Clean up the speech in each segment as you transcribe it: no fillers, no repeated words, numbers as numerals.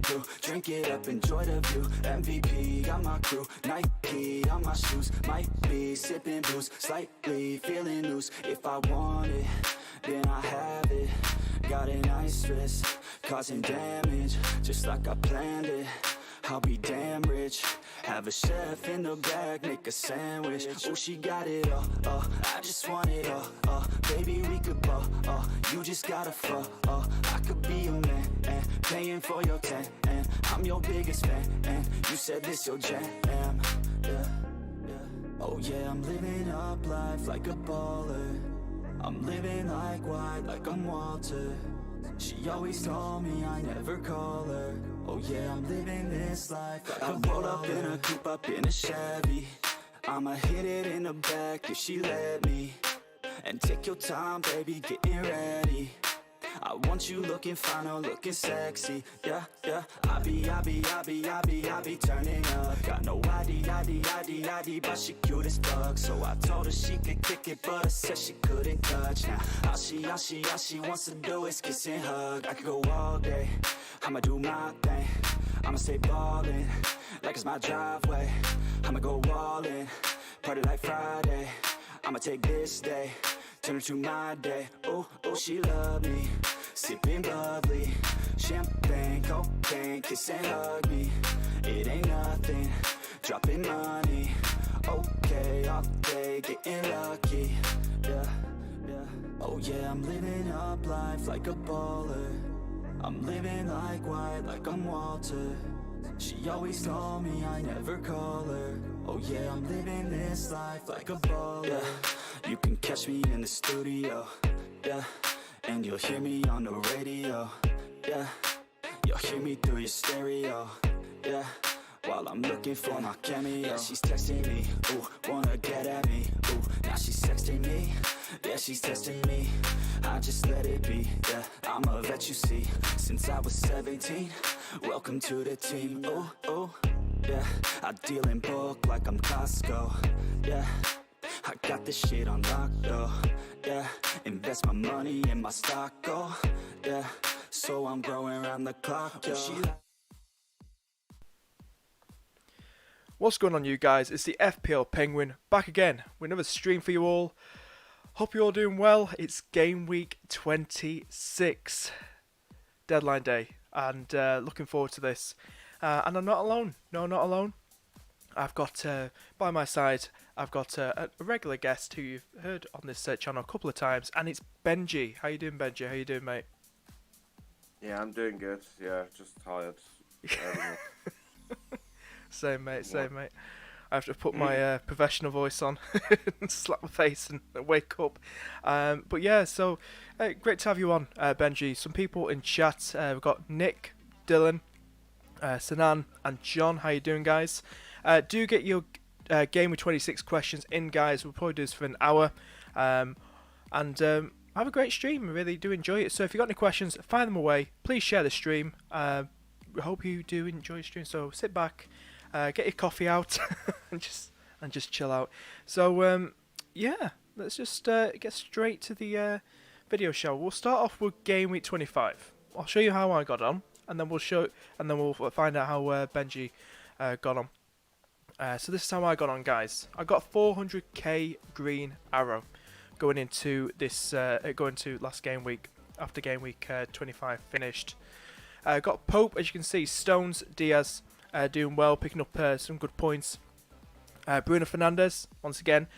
through. Drink it up, enjoy the view. MVP on my crew, Nike on my shoes. Might be sipping booze, slightly feeling loose. If I want it, then I have it. Got an ice wrist, causing damage, just like I planned it. I'll be damn rich. Have a chef in the back, make a sandwich. Oh, she got it all, I just want it all, baby, we could ball, you just gotta fall, I could be your man, and paying for your tan, and I'm your biggest fan, and you said this your jam, yeah. Oh yeah, I'm living up life like a baller. I'm living like white, like I'm Walter. She always told me I never call her. Oh yeah, I'm living this life like I roll up in a coupe, up in a Chevy. I'ma hit it in the back if she let me. And take your time, baby, getting ready. I want you looking fine or looking sexy. Yeah, I be turning up. Got no ID, but she cute as fuck. So I told her she could kick it, but I said she couldn't touch. Now all she wants to do is kiss and hug. I could go all day, I'ma do my thing. I'ma stay ballin', like it's my driveway. I'ma go all in, party like Friday. I'ma take this day, turn it to my day. Oh, she love me, sipping bubbly, champagne, cocaine, kiss and hug me. It ain't nothing, dropping money. Okay, all day, getting lucky. Yeah. Oh yeah, I'm living up life like a baller. I'm living like white, like I'm Walter. She always told me I never call her. Oh yeah, I'm living this life like a baller. Yeah, you can catch me in the studio. Yeah, and you'll hear me on the radio. Yeah, you'll hear me through your stereo. Yeah, while I'm looking for my cameo. Yeah, she's texting me, ooh, wanna get at me. Ooh, now she's sexting me. Yeah, she's testing me. I just let it be. Yeah, I'm a vet, you see, since I was 17. Welcome to the team. Oh, yeah, I deal in bulk like I'm Costco. Yeah, I got this shit on lock though. Yeah, invest my money in my stock. Oh, yeah, so I'm growing around the clock. Yo. What's going on, you guys? It's the FPL Penguin back again with another stream for you all. Hope you're all doing well. It's game week 26, deadline day, and looking forward to this. And I'm not alone. No, not alone. I've got by my side, I've got a regular guest who you've heard on this channel a couple of times, and it's Benji. How you doing, Benji? How you doing, mate? Yeah, I'm doing good. Yeah, just tired. Same, mate. I have to put my professional voice on and slap my face and wake up. But yeah, so great to have you on, Benji. Some people in chat. We've got Nick, Dylan, Sanan, and John. How you doing, guys? Do get your game with 26 questions in, guys. We'll probably do this for an hour. And have a great stream. I really do enjoy it. So if you've got any questions, fire them away. Please share the stream. We hope you do enjoy the stream. So sit back. Get your coffee out and just chill out. So yeah, let's just get straight to the video show. We'll start off with game week 25. I'll show you how I got on, and then we'll find out how Benji got on. So this is how I got on, guys. I got 400k green arrow going into this last game week after game week 25 finished. Got Pope, as you can see, Stones, Diaz. Doing well, picking up some good points. Bruno Fernandes, once again.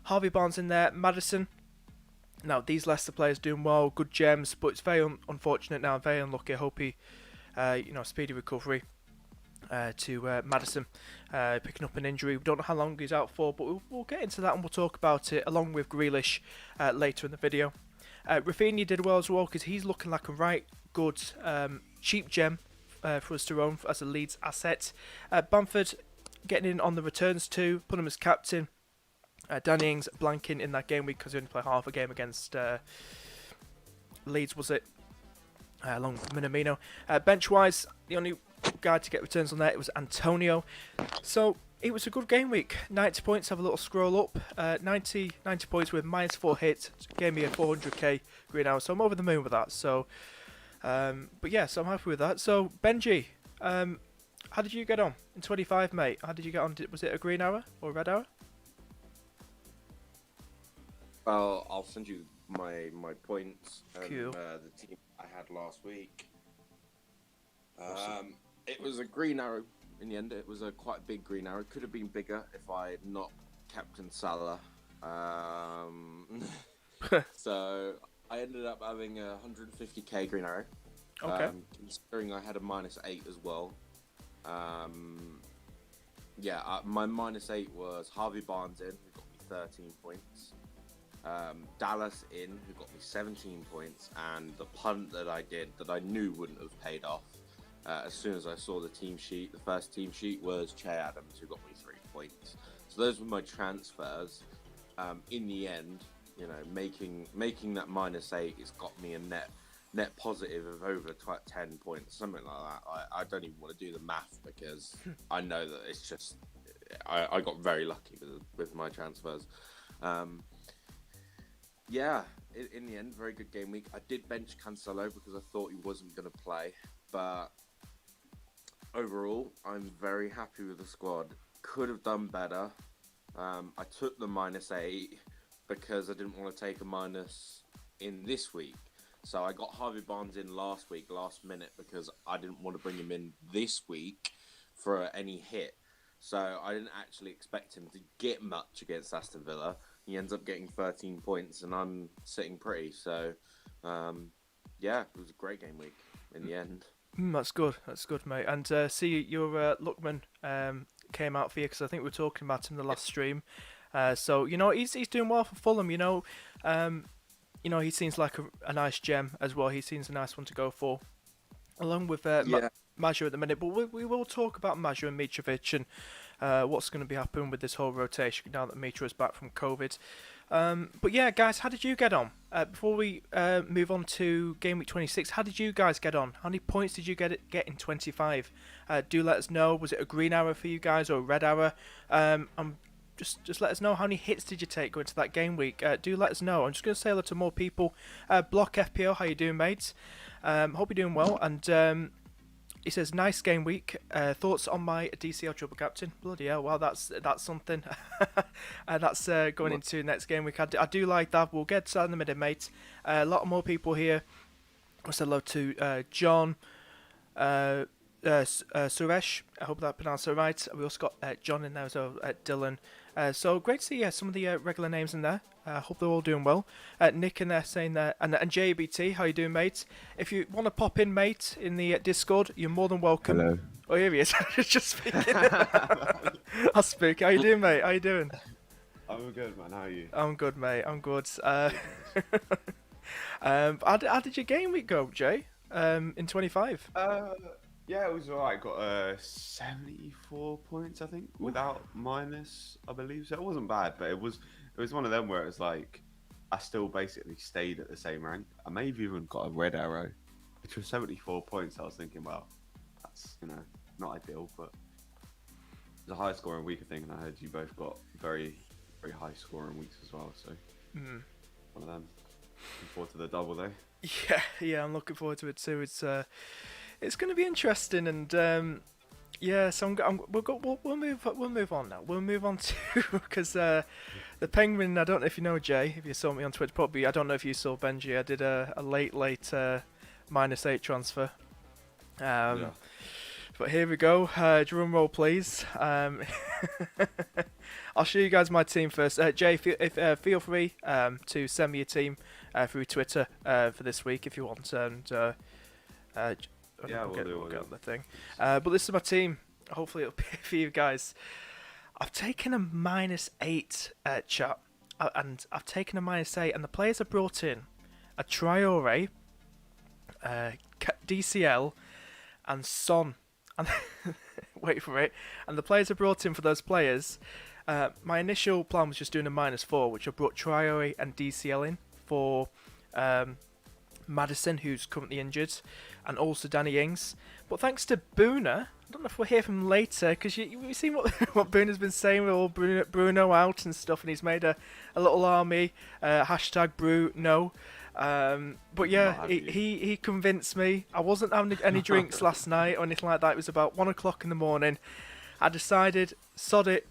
Harvey Barnes in there. Maddison. Now, these Leicester players doing well. Good gems, but it's very unfortunate now. Very unlucky. I hope he, speedy recovery to Maddison. Picking up an injury. We don't know how long he's out for, but we'll get into that and we'll talk about it along with Grealish later in the video. Rafinha did well as well because he's looking like a right good cheap gem for us to own as a Leeds asset. Bamford getting in on the returns too, put him as captain. Danny Ings blanking in that game week because he only played half a game against Leeds, was it? Along with Minamino. Bench-wise, the only guy to get returns on there, it was Antonio. So it was a good game week. 90 points, have a little scroll up. 90 points with -4 hits, gave me a 400k green hour, so I'm over the moon with that. So, but yeah, so I'm happy with that. So Benji, How did you get on in 25, mate? How did you get on? Was it a green arrow or a red arrow? Well, I'll send you my points and Cool. the team I had last week. It was a green arrow in the end. It was a quite big green arrow. Could have been bigger if I had not captain Salah. So I ended up having a 150k green arrow. Okay. Considering I had a -8 as well. My -8 was Harvey Barnes in, who got me 13 points. Dallas in, who got me 17 points, and the punt that I did that I knew wouldn't have paid off. As soon as I saw the team sheet, the first team sheet was Che Adams, who got me 3 points. So those were my transfers. In the end, you know, making that -8 has got me a net positive of over 10 points, something like that. I don't even want to do the math because I know that it's just I got very lucky with my transfers. In the end, very good game week. I did bench Cancelo because I thought he wasn't going to play, but overall, I'm very happy with the squad. Could have done better. I took the -8 because I didn't want to take a minus in this week. So I got Harvey Barnes in last week, last minute, because I didn't want to bring him in this week for any hit. So I didn't actually expect him to get much against Aston Villa. He ends up getting 13 points, and I'm sitting pretty. So, it was a great game week in the end. That's good, mate. And see, your Lookman came out for you because I think we were talking about him in the last stream. So you know he's doing well for Fulham. He seems like a nice gem as well. He seems a nice one to go for, along with Maja at the minute. But we will talk about Maja and Mitrovic and what's going to be happening with this whole rotation now that Mitra is back from COVID. But yeah, guys, how did you get on? Before we move on to game week 26, how did you guys get on? How many points did you get in 25? Do let us know. Was it a green arrow for you guys or a red arrow? Just let us know how many hits did you take going to that game week. Do let us know. I'm just going to say hello to more people. Block FPL, how you doing, mates? Hope you're doing well. And he says, nice game week. Thoughts on my DCL triple captain? Bloody hell, well, that's something. That's going into next game week. I do like that. We'll get to that in a minute, mate. A lot more people here. I'll say hello to John. Suresh, I hope that pronounced it right. We also got John in there as well, Dylan. So great to see some of the regular names in there. I hope they're all doing well. Nick in there saying that, and JBT, how you doing, mate? If you want to pop in, mate, in the Discord, you're more than welcome. Hello. Oh, here he is. Just speaking. I'll speak. How you doing, mate? How you doing? I'm good, man. How are you? I'm good, mate. I'm good. How did your game week go, Jay? In 25? Yeah, it was alright. Got 74 points, I think, without minus, I believe. So it wasn't bad, but it was one of them where it was like I still basically stayed at the same rank. I may have even got a red arrow, which was 74 points. I was thinking, well, that's not ideal, but it was a high scoring week, I think, and I heard you both got very, very high scoring weeks as well. So one of them. Looking forward to the double though. Yeah, I'm looking forward to it too. It's going to be interesting, and so we'll move on now. We'll move on to because the Penguin. I don't know if you know Jay. If you saw me on Twitter, probably. I don't know if you saw Benji. I did a late -8 transfer. But here we go. Drum roll, please. I'll show you guys my team first. Jay, feel free to send me your team through Twitter for this week if you want, and we'll get on the thing. But this is my team. Hopefully it'll be for you guys. I've taken a -8 chat, and I've taken a -8, and the players have brought in a Traore, DCL, and Son. And wait for it. And the players are brought in for those players. My initial plan was just doing a -4, which I brought Traore and DCL in for Maddison, who's currently injured, and also Danny Ings. But thanks to BRUNO, I don't know if we'll hear from him later, because you've seen what BRUNO's been saying with all BRUNO out and stuff, and he's made a little army, #BRUNO. But yeah, he convinced me. I wasn't having any drinks last night or anything like that. It was about 1 o'clock in the morning. I decided, sod it.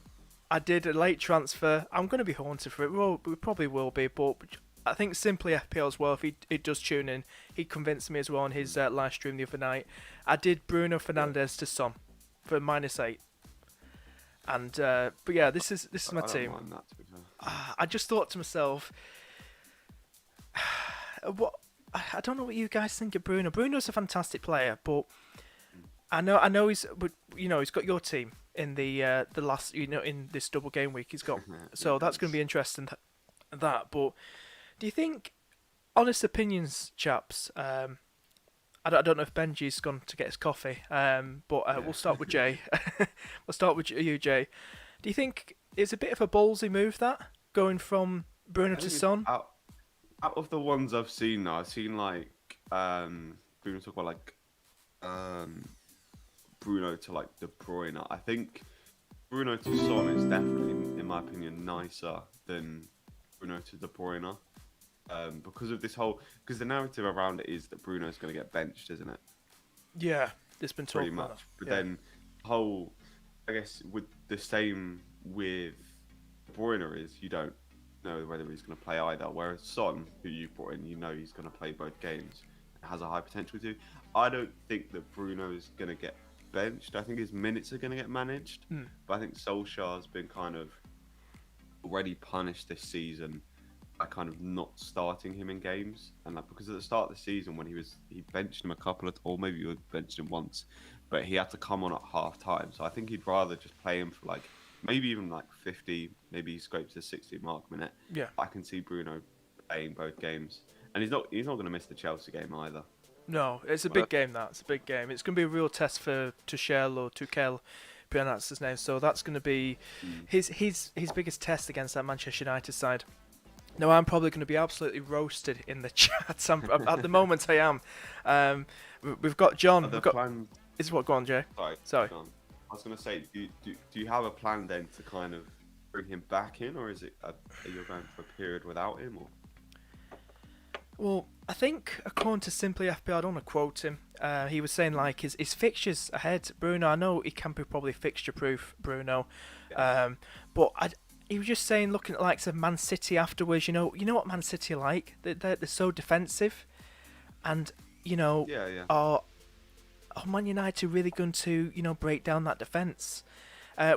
I did a late transfer. I'm going to be haunted for it. We probably will be, but I think simply FPL as well. If he does tune in, he convinced me as well on his live stream the other night. I did Bruno Fernandes to Son for -8. And but yeah, this is my team. I just thought to myself, what? I don't know what you guys think of Bruno. Bruno's a fantastic player, but I know he's got your team in the last, in this double game week. He's got so that's going to be interesting. But do you think, honest opinions, chaps? I don't know if Benji's gone to get his coffee, but we'll start with Jay. We'll start with you, Jay. Do you think it's a bit of a ballsy move, that going from Bruno to Son? Out of the ones I've seen now, I've seen like Bruno talk about like Bruno to like De Bruyne. I think Bruno to Son is definitely, in my opinion, nicer than Bruno to De Bruyne. Because of because the narrative around it is that Bruno's going to get benched, isn't it? Yeah, it's been talked pretty much. about. But then I guess with the same with De Bruyne is you don't know whether he's going to play either. Whereas Son, who you brought in, he's going to play both games. It has a high potential to. I don't think that Bruno is going to get benched. I think his minutes are going to get managed. But I think Solskjaer's been kind of already punished this season by kind of not starting him in games, and like because at the start of the season when he benched him a couple of, or maybe he benched him once, but he had to come on at half time. So I think he'd rather just play him for like maybe even like 50, maybe he scrapes the 60 mark minute. Yeah, I can see Bruno playing both games, and he's not going to miss the Chelsea game either. No, it's a big game. It's a big game. It's going to be a real test for Tuchel or Tuchel, pronounce his name. So that's going to be his biggest test against that Manchester United side. No, I'm probably going to be absolutely roasted in the chat. At the moment, I am. We've got John. Is what? Go on, Jay. Sorry. John. I was going to say, do you have a plan then to kind of bring him back in, or is it are you going for a period without him? Or? Well, I think according to Simply FPL, I don't want to quote him. He was saying like his fixtures ahead. Bruno, I know he can be probably fixture proof, Bruno, but he was just saying, looking at likes of Man City afterwards, you know what Man City are like? They're so defensive, and are Man United really going to break down that defence?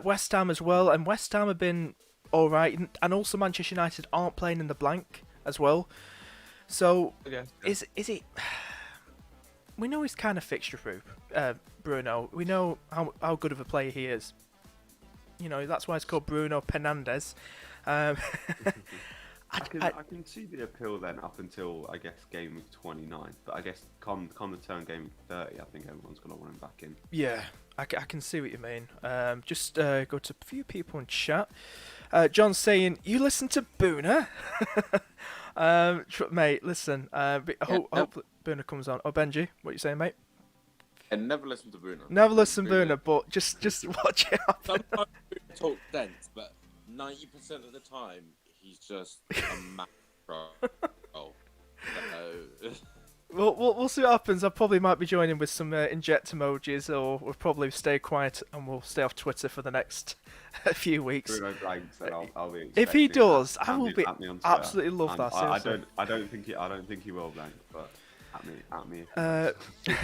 West Ham as well, and West Ham have been all right, and also Manchester United aren't playing in the blank as well. So is he? We know he's kind of fixture proof, Bruno. We know how good of a player he is. That's why it's called Bruno Fernandes. I can see the appeal then up until I guess game week 29, but I guess come the turn game week 30, I think everyone's gonna want him back in. Yeah, I can see what you mean. Just go to a few people in chat. John's saying you listen to Boona. Mate, listen. Hopefully Boona comes on. Oh, Benji, what you saying, mate? And never listen to Bruno. Never listen to Bruno, but just watch it happen. Sometimes Bruno talks sense, but 90% of the time he's just a macro. We'll see what happens. I probably might be joining with some inject emojis, or we'll probably stay quiet and we'll stay off Twitter for the next few weeks. Bruno blanks, and I'll be. If he does, I will be absolutely love that. I don't think he will blank, but. At me.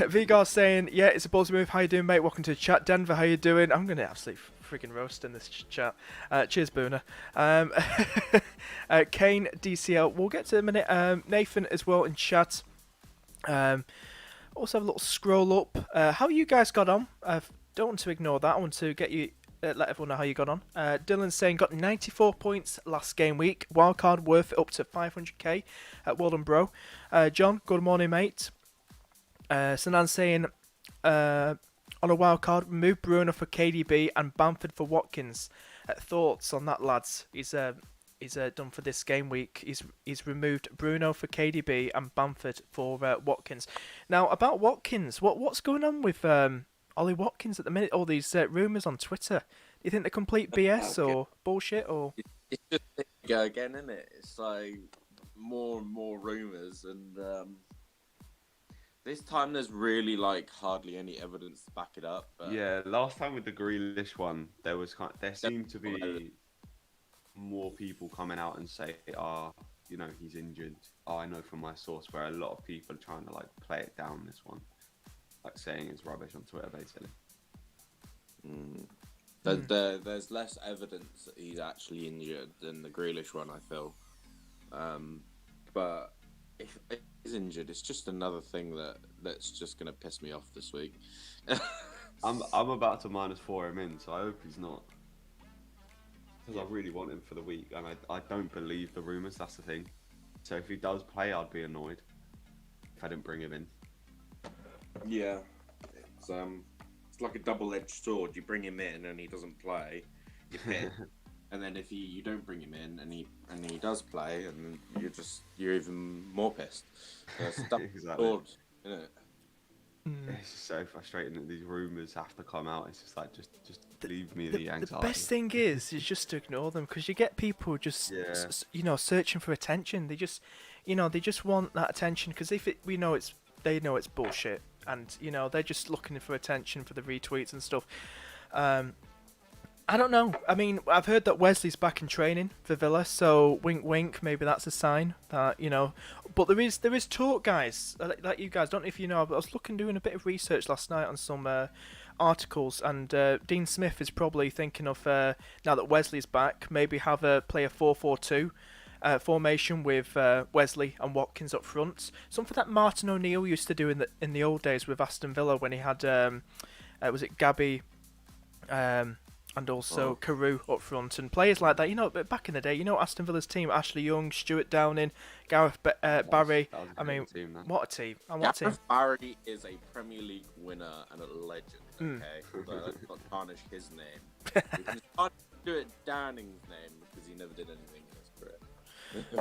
Vigar's saying, yeah, it's a ballsy move. How you doing, mate? Welcome to the chat. Denver, how you doing? I'm going to absolutely freaking roast in this chat. Cheers, Boona. Kane, DCL. We'll get to a minute. Nathan as well in chat. Also have a little scroll up. How you guys got on? Don't want to ignore that. I want to get you... let everyone know how you got on. Dylan's saying got 94 points last game week. Wildcard worth it up to 500k. Well done, bro. John, good morning, mate. Sanan's saying on a wildcard, remove Bruno for KDB and Bamford for Watkins. Thoughts on that, lads? He's done for this game week. He's removed Bruno for KDB and Bamford for Watkins. Now about Watkins, what's going on with Ollie Watkins at the minute? All these rumours on Twitter. Do you think they're complete BS or bullshit or? It's just go again, isn't it? It's like more and more rumours, and this time there's really like hardly any evidence to back it up. But Yeah, last time with the Grealish one, there seemed to be more people coming out and say, he's injured. I know from my source, where a lot of people are trying to like play it down this one, like saying it's rubbish on Twitter, basically. There's less evidence that he's actually injured than the Grealish one, I feel. But if he's injured, it's just another thing that's just gonna piss me off this week. I'm about to -4 him in, so I hope he's not. Because I really want him for the week, and I don't believe the rumours, that's the thing. So if he does play, I'd be annoyed if I didn't bring him in. Yeah, it's like a double-edged sword. You bring him in and he doesn't play, you hit. And then if you don't bring him in and he does play, and you're even more pissed. So it's a double-edged sword, isn't it? It's just so frustrating that these rumours have to come out. It's just like, just leave me the anxiety. The best thing is just to ignore them, because you get people just, searching for attention. They just, they just want that attention, because they know it's bullshit, and they're just looking for attention for the retweets and stuff. I don't know. I mean, I've heard that Wesley's back in training for Villa, so wink, wink. Maybe that's a sign that But there is talk, guys. Like you guys, don't know if you know, but I was doing a bit of research last night on some articles, and Dean Smith is probably thinking of now that Wesley's back, maybe have a play a 4-4-2 formation with Wesley and Watkins up front. Something that Martin O'Neill used to do in the old days with Aston Villa when he had was it Gabby. And also Carew up front, and players like that. But back in the day, Aston Villa's team: Ashley Young, Stuart Downing, Gareth Barry. I mean, what a team! Gareth Barry is a Premier League winner and a legend. Okay, although let's not tarnish his name. We can tarnish Stuart Downing's name because he never did anything in his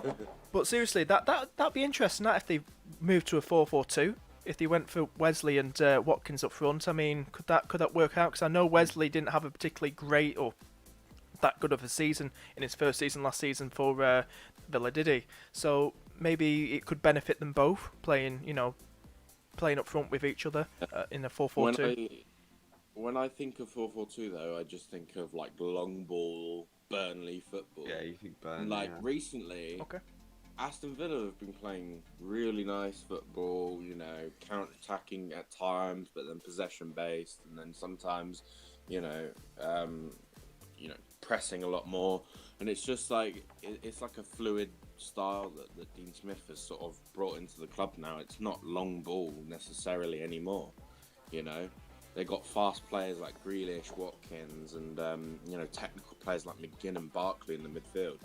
career. But seriously, that'd be interesting. That if they moved to a 4-4-2. If they went for Wesley and Watkins up front, I mean, could that work out? Because I know Wesley didn't have a particularly great or that good of a season in his first season last season for Villa, did he? So maybe it could benefit them both playing up front with each other in a 4-4-2. When I think of 4-4-2, though, I just think of like long ball Burnley football. Yeah, you think Burnley? Like recently. Okay. Aston Villa have been playing really nice football, counter-attacking at times, but then possession-based, and then sometimes, pressing a lot more. And it's just like, it's like a fluid style that Dean Smith has sort of brought into the club now. It's not long ball necessarily anymore, They got fast players like Grealish, Watkins, and, technical players like McGinn and Barkley in the midfield.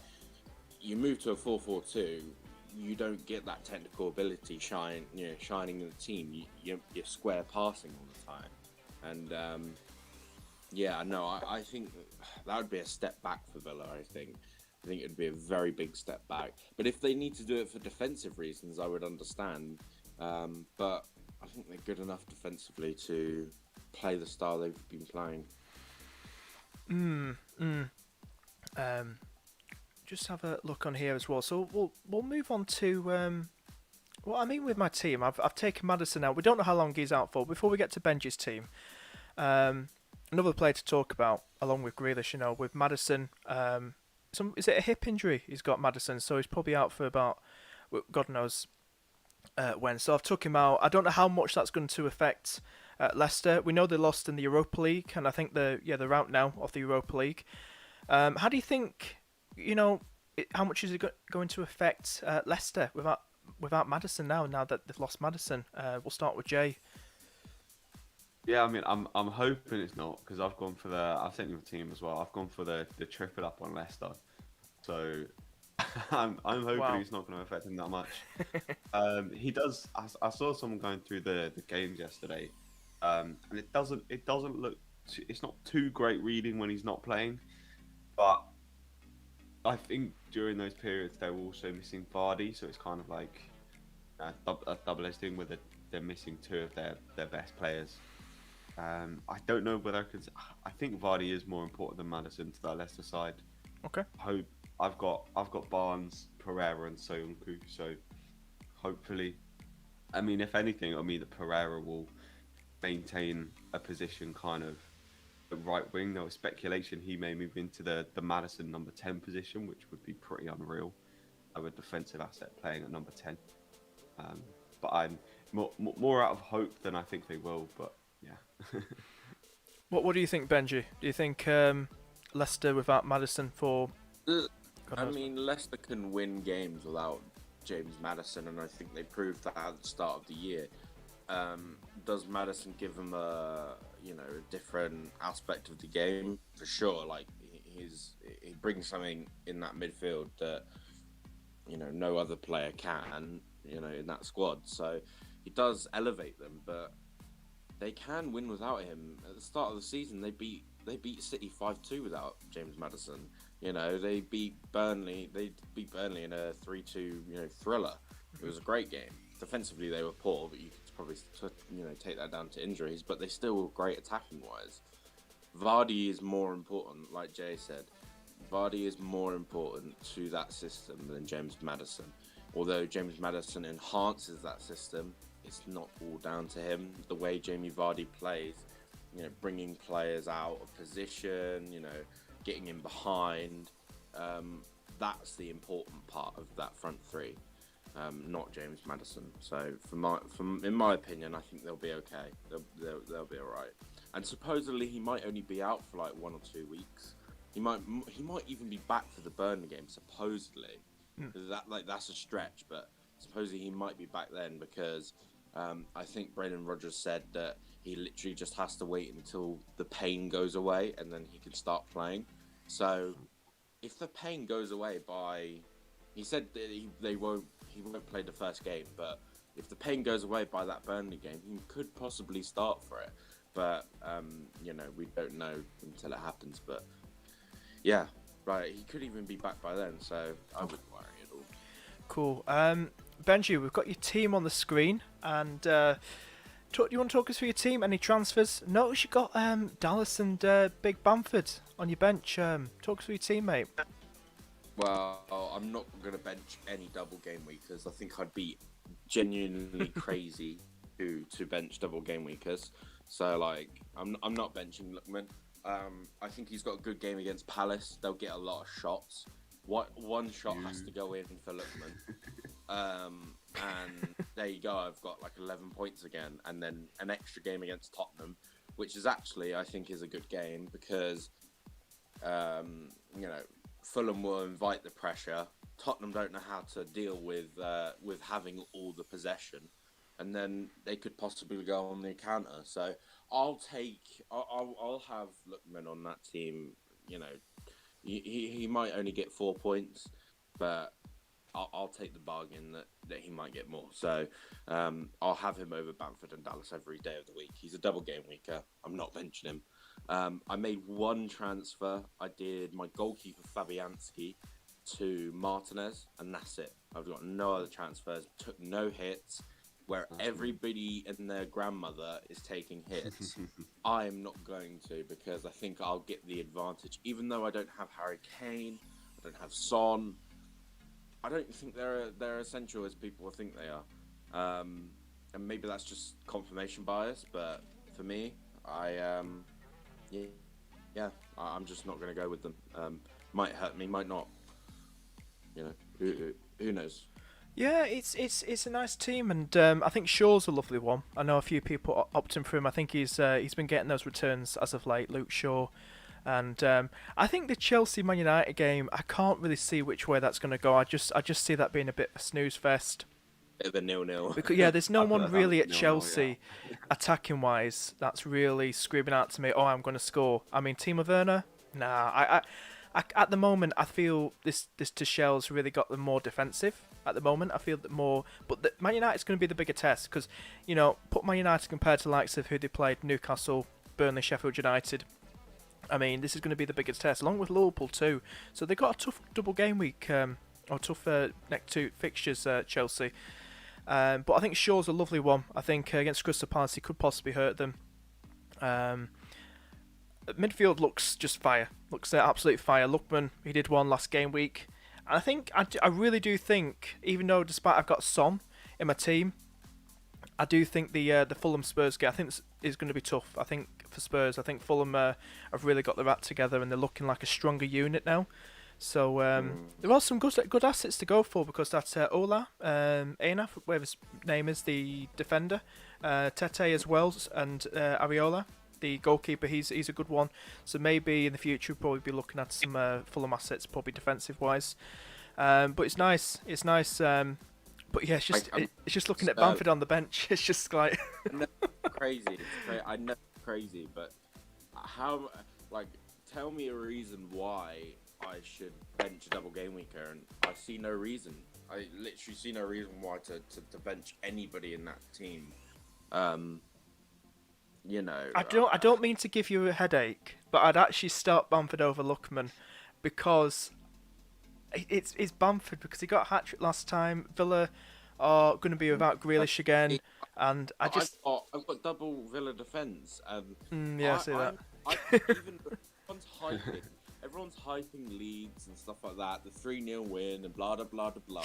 You move to a 4-4-2, you don't get that technical ability shining in the team. You're square passing all the time, and I think that would be a step back for Villa. I think it would be a very big step back. But if they need to do it for defensive reasons, I would understand. But I think they're good enough defensively to play the style they've been playing. Just have a look on here as well. So we'll move on to with my team. I've taken Maddison out. We don't know how long he's out for. Before we get to Benji's team, another player to talk about along with Grealish. With Maddison, is it a hip injury he's got, Maddison? So he's probably out for about God knows when. So I've took him out. I don't know how much that's going to affect Leicester. We know they lost in the Europa League, and I think they're out now of the Europa League. How do you think? How much is it going to affect Leicester without Maddison now that they've lost Maddison? We'll start with Jay. Yeah, I mean, I'm hoping it's not, because I've sent you a team as well. I've gone for the triple up on Leicester, so I'm hoping it's not going to affect him that much. He does. I saw someone going through the games yesterday, and it doesn't look. It's not too great reading when he's not playing, but I think during those periods they were also missing Vardy, so it's kind of like a double-edged thing where they're missing two of their best players. I don't know whether I think Vardy is more important than Maddison to that Leicester side. Okay. I've got Barnes, Pereira, and Soyuncu. So hopefully, I mean, if anything, I mean that Pereira will maintain a position kind of the right wing. There was speculation he may move into the Madison number 10 position, which would be pretty unreal. A defensive asset playing at number 10. But I'm more out of hope than I think they will. But yeah. What do you think, Benji? Do you think Leicester without Maddison for? I mean, Leicester can win games without James Maddison, and I think they proved that at the start of the year. Does Maddison give them a different aspect of the game? For sure. Like he brings something in that midfield that no other player can. In that squad. So he does elevate them, but they can win without him. At the start of the season, they beat City 5-2 without James Maddison. They beat Burnley. They beat Burnley in a 3-2 thriller. It was a great game. Defensively, they were poor, but you could probably take that down to injuries. But they still were great attacking wise. Vardy is more important, like Jay said. Vardy is more important to that system than James Maddison. Although James Maddison enhances that system, it's not all down to him. The way Jamie Vardy plays, bringing players out of position, getting in behind, that's the important part of that front three, not James Maddison. So, in my opinion, I think they'll be okay. They'll be all right. And supposedly he might only be out for like 1 or 2 weeks. He might even be back for the Burnley game. Supposedly. That's a stretch, but supposedly he might be back then because I think Brendan Rodgers said that he literally just has to wait until the pain goes away and then he can start playing. So if the pain goes away he said that he won't play the first game, but if the pain goes away by that Burnley game, he could possibly start for it. But we don't know until it happens. But yeah. Right, he could even be back by then, so I wouldn't worry at all. Cool. Benji, we've got your team on the screen, and do you want to talk us through your team? Any transfers? Notice you got Dallas and Big Bamford on your bench. Talk us through your team, mate. Well, I'm not going to bench any double game weekers. I think I'd be genuinely crazy to bench double game weekers. So, I'm not benching Lookman. I think he's got a good game against Palace. They'll get a lot of shots. One shot has to go in for Lookman. And there you go. I've got 11 points again. And then an extra game against Tottenham, which is actually, I think, is a good game because, Fulham will invite the pressure. Tottenham don't know how to deal with having all the possession. And then they could possibly go on the counter. So I'll have Lookman on that team. He might only get 4 points, but I'll take the bargain that he might get more. So I'll have him over Bamford and Dallas every day of the week. He's a double game weeker. I'm not benching him. I made one transfer. I did my goalkeeper Fabianski to Martinez, and that's it. I've got no other transfers. Took no hits. Where everybody and their grandmother is taking hits, I'm not going to because I think I'll get the advantage. Even though I don't have Harry Kane, I don't have Son, I don't think they're essential as people think they are. And maybe that's just confirmation bias, but for me, I'm just not going to go with them. Might hurt me, might not. Who knows? Yeah, it's a nice team, and I think Shaw's a lovely one. I know a few people opting for him. I think he's been getting those returns as of late, Luke Shaw, and I think the Chelsea Man United game, I can't really see which way that's going to go. I just see that being a bit of a snooze fest. Bit of a 0-0. Because there's no one really at Chelsea, attacking wise, that's really screaming out to me, "Oh, I'm going to score." I mean, Timo Werner, nah. I at the moment, I feel this Tuchel's really got them more defensive. At the moment, I feel that more, but Man United's going to be the bigger test because, put Man United compared to the likes of who they played: Newcastle, Burnley, Sheffield United. I mean, this is going to be the biggest test, along with Liverpool too. So they've got a tough double game week, or tough next two fixtures, Chelsea. But I think Shaw's a lovely one. I think against Crystal Palace he could possibly hurt them. midfield looks just fire. Looks absolute fire. Lookman, he did one last game week. And I think, I really do think, even though despite I've got Son in my team, I do think the Fulham Spurs game, I think is going to be tough. I think for Spurs, I think Fulham have really got their act together and they're looking like a stronger unit now. So there are some good assets to go for, because that's Ola, Aina, whatever his name is, the defender, Tete as well, and Ariola, the goalkeeper. He's a good one. So maybe in the future we'll probably be looking at some Fulham assets, probably defensive wise. But it's nice. But yeah, it's just looking at Bamford on the bench. It's just like crazy. I know it's crazy, but how? Like, tell me a reason why I should bench a double game weeker, and I see no reason. I literally see no reason why to bench anybody in that team. You know, I don't mean to give you a headache, but I'd actually start Bamford over Lookman, because it's Bamford, because he got a hat-trick last time. Villa are going to be without Grealish again, and I've got double Villa defence. I see that. Even everyone's hyping Leeds and stuff like that. The 3-0 win and blah blah blah blah blah.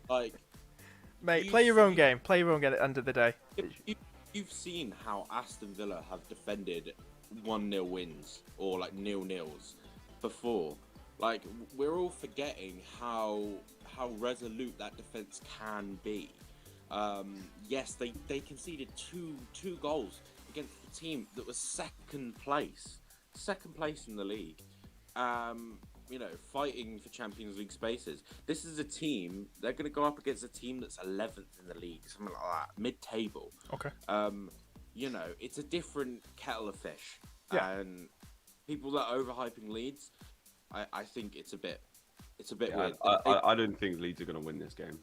Like, mate, play your own game. Play your own game at the end of the day. You've seen how Aston Villa have defended 1-0 wins or like 0-0s before. Like, we're all forgetting how resolute that defense can be. Yes, they conceded two goals against the team that was second place in the league. You know, fighting for Champions League spaces. This is a team, they're going to go up against a team that's 11th in the league, something like that, mid-table. Okay. You know, it's a different kettle of fish. Yeah. And people that are overhyping Leeds, I think it's a bit weird. I don't think Leeds are going to win this game.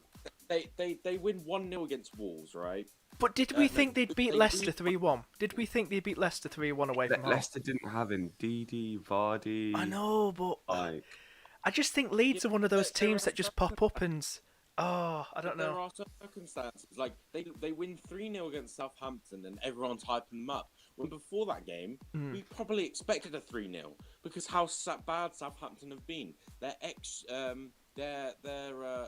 They win 1-0 against Wolves, right? But did we think they'd beat Leicester 3-1? Did we think they'd beat Leicester 3-1 away from home? Leicester didn't have Ndidi, Vardy. I know, but like, I just think Leeds are one of those teams that just pop up and I don't know. There are circumstances like they win 3-0 against Southampton and everyone's hyping them up. When before that game, we probably expected a 3-0 because how bad Southampton have been. Their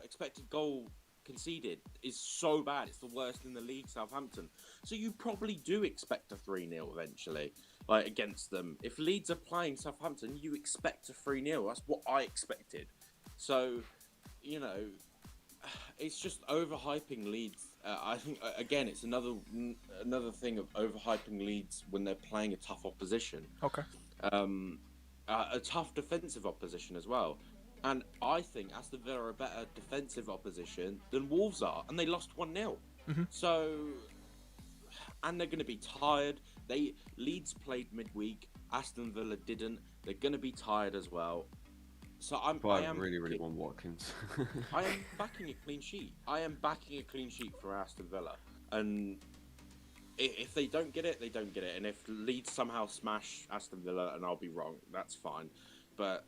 expected goal conceded is so bad. It's the worst in the league, Southampton. So you probably do expect a 3-0 eventually, like, against them. If Leeds are playing Southampton, you expect a 3-0. That's what I expected. So, you know, it's just overhyping Leeds. I think, again, it's another thing of overhyping Leeds when they're playing a tough opposition. Okay. A tough defensive opposition as well. And I think Aston Villa are a better defensive opposition than Wolves are, and they lost 1-0. Mm-hmm. So, and they're going to be tired. Leeds played midweek, Aston Villa didn't. They're going to be tired as well. So I really want Watkins. I am backing a clean sheet. I am backing a clean sheet for Aston Villa, and if they don't get it, they don't get it. And if Leeds somehow smash Aston Villa, and I'll be wrong, that's fine. But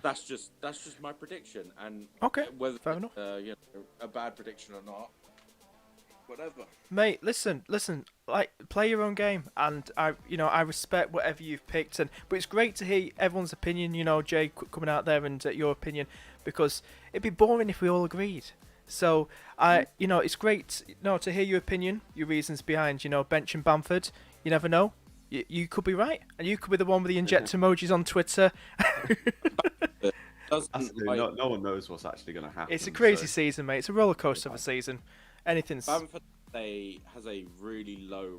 that's just my prediction, and okay, whether fair enough. You know, a bad prediction or not, whatever. Mate, listen. Like, play your own game, and I respect whatever you've picked, but it's great to hear everyone's opinion. You know, Jay coming out there and your opinion, because it'd be boring if we all agreed. So it's great, to hear your opinion, your reasons behind, benching Bamford. You never know. You could be right, and you could be the one with the inject emojis on Twitter. No one knows what's actually going to happen. It's a crazy season, mate. It's a roller coaster of a season. Anything's. Bamford has a really low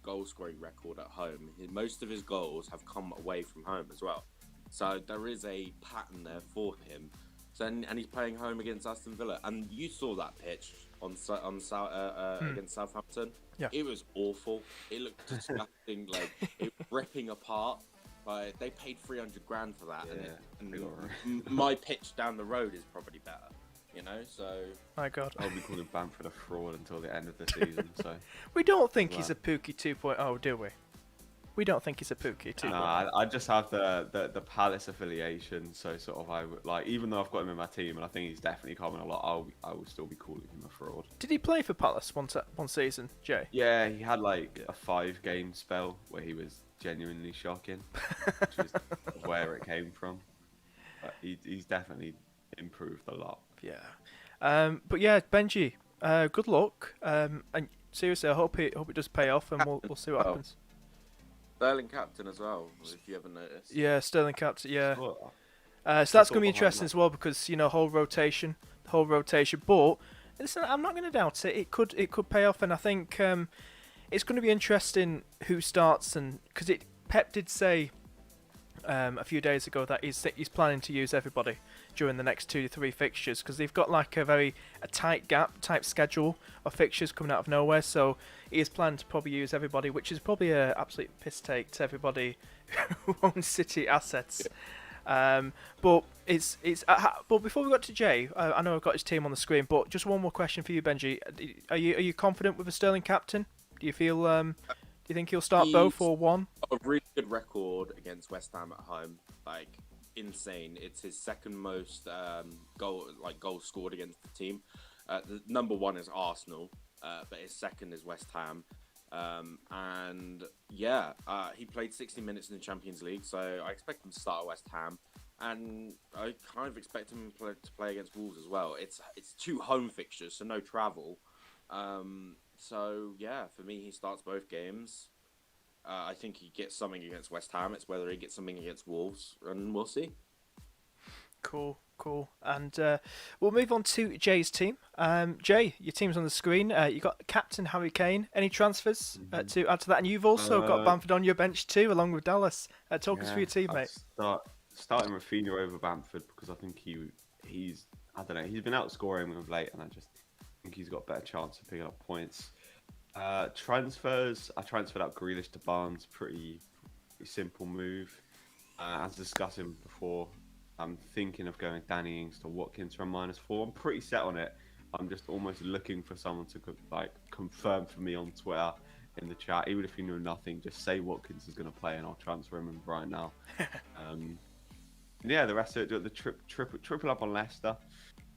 goal scoring record at home. Most of his goals have come away from home as well. So there is a pattern there for him. So and he's playing home against Aston Villa, and you saw that pitch against Southampton. Yeah. It was awful. It looked disgusting, like it was ripping apart. Like, they paid $300,000 for that, and my pitch down the road is probably better. So my God, I'll be calling Bamford a fraud until the end of the season. So we don't think he's a Pookie 2.0, do we? We don't think he's a Pookie, too. No, I just have the Palace affiliation, so sort of I would like, even though I've got him in my team and I think he's definitely coming a lot, I will still be calling him a fraud. Did he play for Palace one season, Jay? Yeah, he had like a 5-game spell where he was genuinely shocking, which is where it came from. But he's definitely improved a lot. Yeah. But yeah, Benji, good luck. And seriously, I hope it does pay off, and we'll see what happens. Sterling captain as well, if you ever noticed. Yeah, Sterling captain. Yeah. Sure. So that's going to be interesting as well because the whole rotation. But listen, I'm not going to doubt it. It could pay off, and I think it's going to be interesting who starts, and because Pep did say a few days ago that he's planning to use everybody during the next 2 to 3 fixtures because they've got like a tight schedule of fixtures coming out of nowhere. So he is planning to probably use everybody, which is probably an absolute piss take to everybody who owns City assets. Yeah. But before we got to Jay, I know I've got his team on the screen, but just one more question for you, Benji. Are you confident with a Sterling captain? Do you feel? Do you think he'll start both or one? A really good record against West Ham at home, like insane. It's his second most goals scored against the team. The number one is Arsenal, but his second is West Ham. And yeah, he played 60 minutes in the Champions League, so I expect him to start at West Ham, and I kind of expect him to play against Wolves as well. It's 2 home fixtures, so no travel. So yeah, for me, he starts both games. I think he gets something against West Ham. It's whether he gets something against Wolves, and we'll see. Cool. And we'll move on to Jay's team. Jay, your team's on the screen. You got Captain Harry Kane. Any transfers to add to that? And you've also got Bamford on your bench too, along with Dallas. Talk us through your team, mate. Starting Rafinha over Bamford because I think he's I don't know, he's been outscoring of late, and I just think he's got a better chance of picking up points. Transfers, I transferred out Grealish to Barnes. Pretty simple move. As discussing before, I'm thinking of going Danny Ings to Watkins from -4. I'm pretty set on it. I'm just almost looking for someone to confirm for me on Twitter in the chat. Even if you know nothing, just say Watkins is going to play and I'll transfer him right now. Yeah, the rest of it, the triple up on Leicester,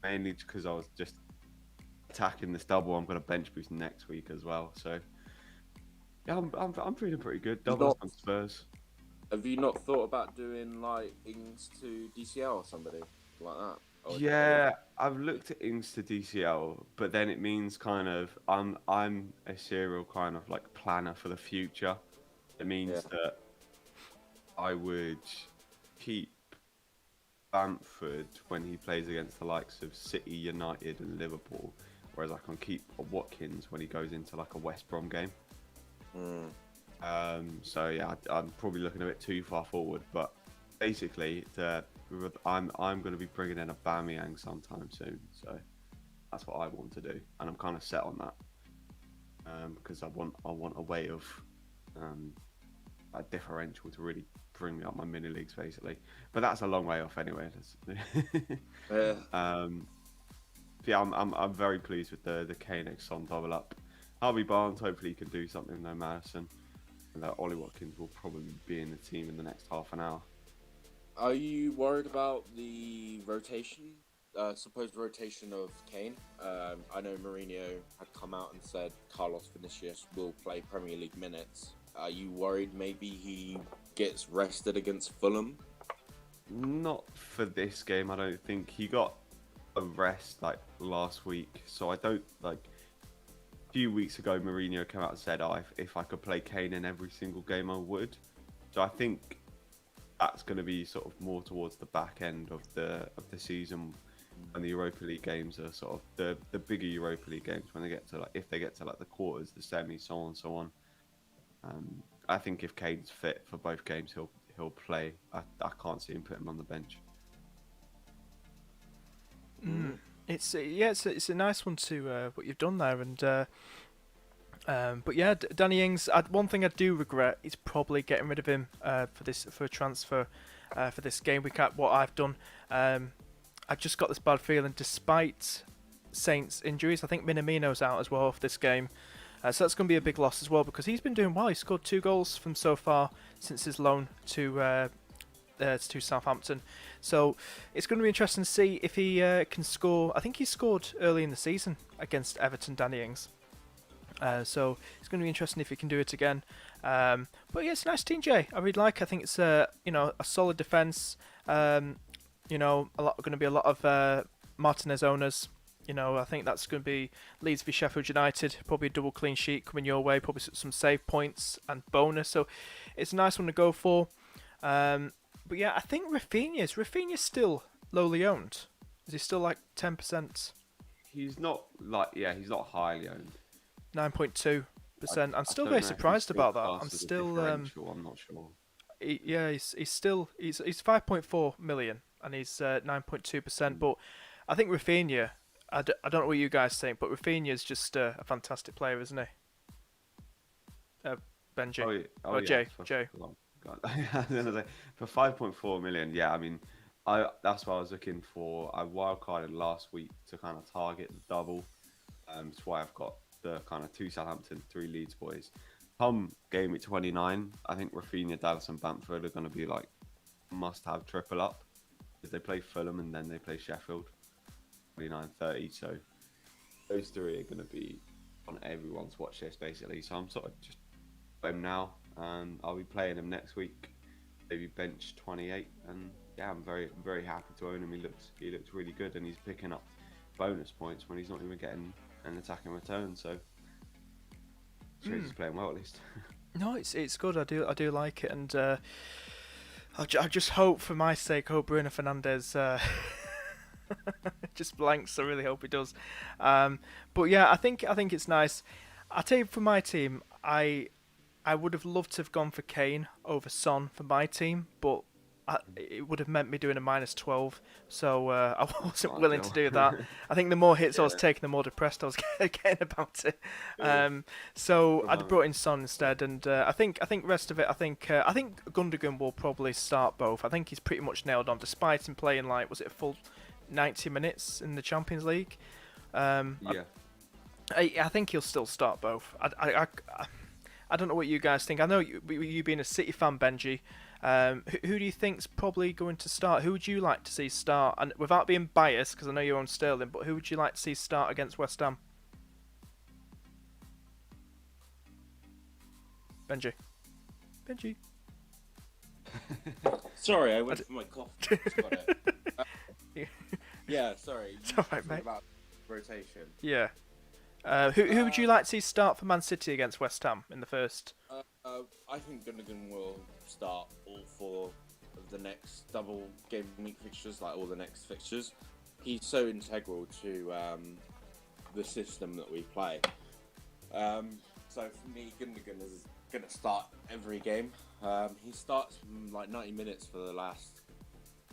mainly because I was just attacking this double. I'm going to bench boost next week as well. So yeah, I'm feeling pretty good. Double on Spurs. Have you not thought about doing like Ings to DCL or somebody like that? Or yeah, I've looked at Ings to DCL, but then it means kind of I'm a serial kind of like planner for the future. It means that I would keep Bamford when he plays against the likes of City, United, and Liverpool, whereas I can keep Watkins when he goes into like a West Brom game. So yeah, I'm probably looking a bit too far forward, but basically, I'm going to be bringing in a Aubameyang sometime soon, so that's what I want to do, and I'm kind of set on that because I want a way of a differential to really bring me up my mini leagues, basically. But that's a long way off anyway. Yeah, I'm very pleased with the Kane x Son double up. Harvey Barnes, hopefully he can do something. No Madison. And Ollie Watkins will probably be in the team in the next half an hour. Are you worried about the rotation, supposed rotation of Kane? I know Mourinho had come out and said Carlos Vinicius will play Premier League minutes. Are you worried maybe he gets rested against Fulham? Not for this game, I don't think. He got a rest like last week, so I don't like. A few weeks ago, Mourinho came out and said, if I could play Kane in every single game, I would. So I think that's going to be sort of more towards the back end of the season, when the Europa League games are sort of the bigger Europa League games, when they get to if they get to the quarters, the semis, so on and so on. I think if Kane's fit for both games, he'll play. I can't see him put him on the bench. It's a nice one to what you've done there, and but yeah, Danny Ings. One thing I do regret is probably getting rid of him for a transfer for this game week. At what I've done, I've just got this bad feeling, despite Saints injuries. I think Minamino's out as well for this game. So that's going to be a big loss as well because he's been doing well. He scored 2 goals from so far since his loan to Southampton. So it's going to be interesting to see if he can score. I think he scored early in the season against Everton, Danny Ings. So it's going to be interesting if he can do it again. But yeah, it's a nice team, Jay. I really like. I think it's a solid defence. Going to be a lot of Martinez owners. I think that's going to be Leeds v Sheffield United. Probably a double clean sheet coming your way. Probably some save points and bonus. So it's a nice one to go for. But yeah, I think Rafinha's still lowly owned. Is he still like 10%? He's not highly owned. 9.2%. I'm still very surprised about that. I'm still I'm not sure. He's 5.4 million and he's 9.2%. But I think Rafinha. I don't know what you guys think, but Rafinha is just a fantastic player, isn't he? Benji. Jay. For 5.4 million, yeah. I mean, that's what I was looking for. I wildcarded last week to kind of target the double. That's why I've got the kind of 2 Southampton, 3 Leeds boys. Come game week 29, I think Rafinha, Dallas, and Bamford are going to be like must-have triple up because they play Fulham and then they play Sheffield. 29-30, so those 3 are going to be on everyone's watch list basically. So I'm sort of just him now, and I'll be playing him next week. Maybe bench 28, and yeah, I'm very very happy to own him. He looks really good, and he's picking up bonus points when he's not even getting an attacking return. So he's playing well at least. No, it's good. I do like it, and I just hope for my sake, BRUNO Fernandes just blanks. I really hope he does. But yeah, I think it's nice. I tell you, for my team, I would have loved to have gone for Kane over Son for my team, but it would have meant me doing a -12, so I wasn't willing to do that. I think the more hits I was taking, the more depressed I was getting about it. So I brought in Son instead, and I think rest of it. I think Gundogan will probably start both. I think he's pretty much nailed on, despite him playing was it a full 90 minutes in the Champions League. I think he'll still start both. I don't know what you guys think. I know you being a City fan, Benji. Who do you think's probably going to start? Who would you like to see start? And without being biased, because I know you own Sterling, but who would you like to see start against West Ham? Benji. Sorry, I went for my cough. Just got it. Yeah, sorry. It's alright, mate. About rotation. Yeah. Who would you like to see start for Man City against West Ham in the first? I think Gundogan will start all 4 of the next double game week fixtures, like all the next fixtures. He's so integral to the system that we play. So for me, Gundogan is going to start every game. He starts from like 90 minutes for the last.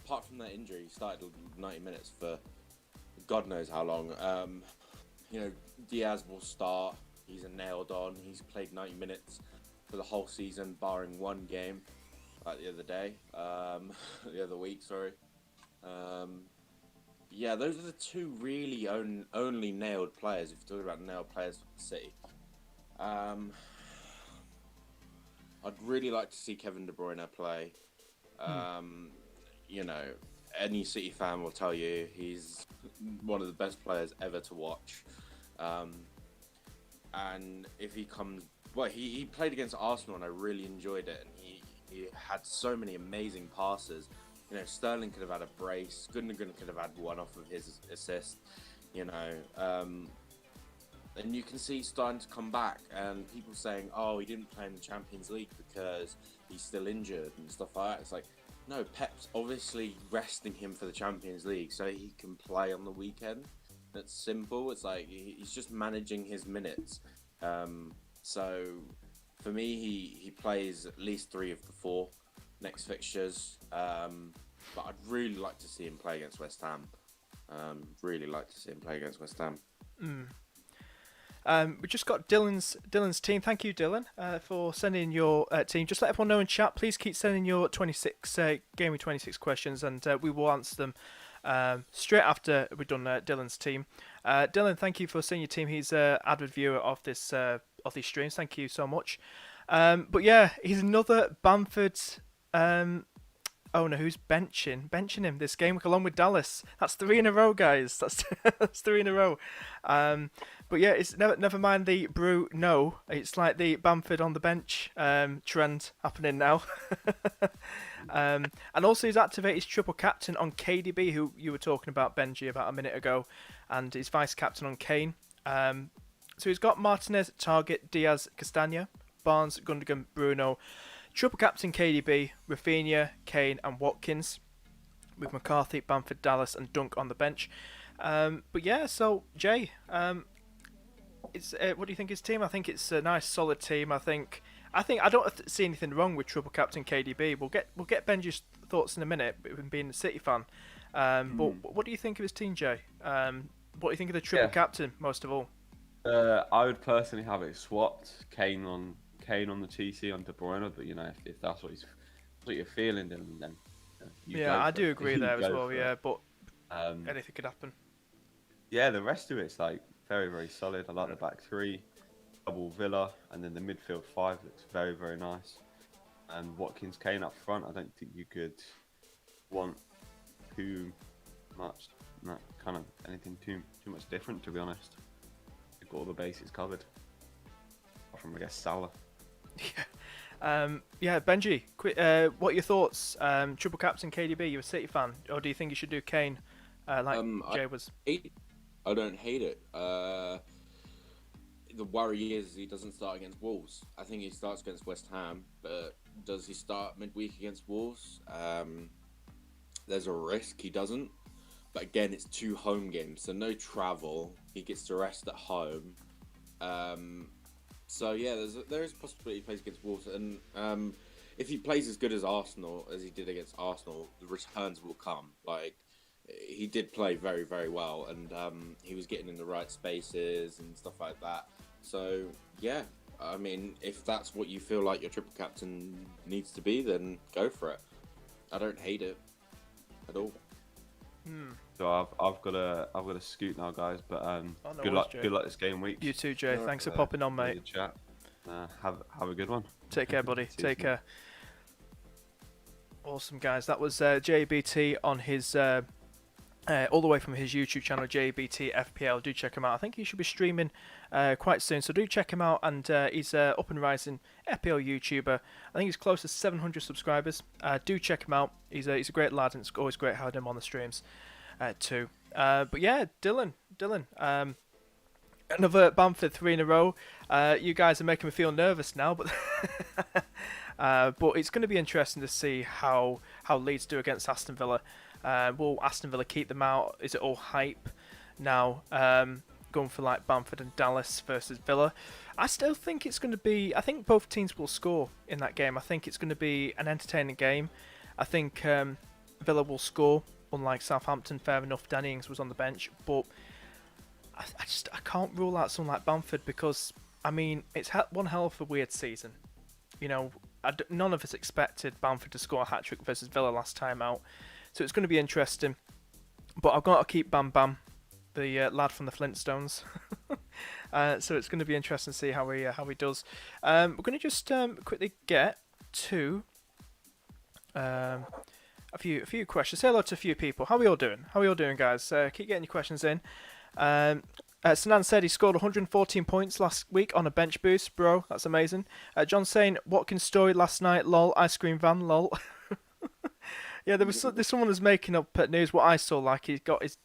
Apart from that injury, he started 90 minutes for God knows how long. Diaz will start. He's nailed on. He's played 90 minutes for the whole season, barring one game, like the other week. Sorry. Yeah, those are the 2 really only nailed players. If you're talking about nailed players for the City, I'd really like to see Kevin De Bruyne play. Any City fan will tell you he's one of the best players ever to watch. And if he comes, he played against Arsenal and I really enjoyed it. And he had so many amazing passes. Sterling could have had a brace. Gundogan could have had one off of his assist. And you can see he's starting to come back. And people saying, "Oh, he didn't play in the Champions League because he's still injured and stuff like that." It's like, no, Pep's obviously resting him for the Champions League so he can play on the weekend. That's simple. It's like he's just managing his minutes. So for me, he plays at least 3 of the 4 next fixtures. But I'd really like to see him play against West Ham. We just got Dylan's team. Thank you, Dylan, for sending your team. Just let everyone know in chat. Please keep sending your 26 Game Week 26 questions, and we will answer them straight after we've done Dylan's team. Dylan, thank you for sending your team. He's an avid viewer of this of these streams. Thank you so much. But yeah, he's another Bamford owner who's benching him this game week along with Dallas. That's 3 in a row, guys. That's 3 in a row. But yeah, it's never mind the BRUNO. It's like the Bamford on the bench trend happening now. And also he's activated his triple captain on KDB, who you were talking about, Benji, about a minute ago, and his vice captain on Kane. So he's got Martinez, Target, Diaz, Castagna, Barnes, Gundogan, BRUNO, triple captain KDB, Rafinha, Kane and Watkins, with McCarthy, Bamford, Dallas and Dunk on the bench. But yeah, so Jay, it's what do you think of his team? I think it's a nice solid team. I think I don't see anything wrong with triple captain KDB. We'll get Benji's thoughts in a minute, being a City fan. But what do you think of his team, Jay? What do you think of the triple captain most of all? I would personally have it swapped, Kane on the TC on De Bruyne, but if that's what you're feeling, then I do agree there as well. Yeah, but anything could happen. Yeah, the rest of it's like very, very solid. I like the back three, double Villa, and then the midfield 5 looks very, very nice. And Watkins, Kane up front, I don't think you could want too much, not kind of anything too much different, to be honest. You've got all the bases covered. Apart from, I guess, Salah. Yeah, Benji, what are your thoughts? Triple captain KDB, you're a City fan, or do you think you should do Kane Jay was? I don't hate it. The worry is he doesn't start against Wolves. I think he starts against West Ham, but does he start midweek against Wolves? There's a risk he doesn't. But again, it's 2 home games, so no travel. He gets to rest at home. So yeah, there is a possibility he plays against Wolves, and if he plays as good as Arsenal as he did against Arsenal, the returns will come. Like, he did play very, very well, and he was getting in the right spaces and stuff like that. So yeah, I mean, if that's what you feel like your triple captain needs to be, then go for it. I don't hate it at all. So I've got a scoot now, guys. But good luck this game week. You too, Jay. Thanks for popping on, mate. Chat. Have a good one. Take care, buddy. Take care. Awesome, guys. That was JBT on his all the way from his YouTube channel, JBT FPL. Do check him out. I think he should be streaming quite soon, so do check him out. And he's up and rising FPL YouTuber. I think he's close to 700 subscribers. Do check him out. He's a great lad, and it's always great having him on the streams too. But yeah, Dylan, another Bamford 3 in a row. You guys are making me feel nervous now, but but it's going to be interesting to see how Leeds do against Aston Villa. Will Aston Villa keep them out? Is it all hype now? Going for like Bamford and Dallas versus Villa. I still think it's going to be. I think both teams will score in that game. I think it's going to be an entertaining game. I think Villa will score, unlike Southampton. Fair enough, Danny Ings was on the bench, but I can't rule out someone like Bamford because I mean it's one hell of a weird season. None of us expected Bamford to score a hat-trick versus Villa last time out. So it's going to be interesting. But I've got to keep Bam Bam, the lad from the Flintstones. So it's going to be interesting to see how he does. We're going to just quickly get to a few questions. Say hello to a few people. How are we all doing? How are we all doing, guys? Keep getting your questions in. Sinan said he scored 114 points last week on a bench boost. Bro, that's amazing. John saying, Watkins' story last night, lol, ice cream van, lol. Yeah, there's someone who's making up news. What I saw, like he got his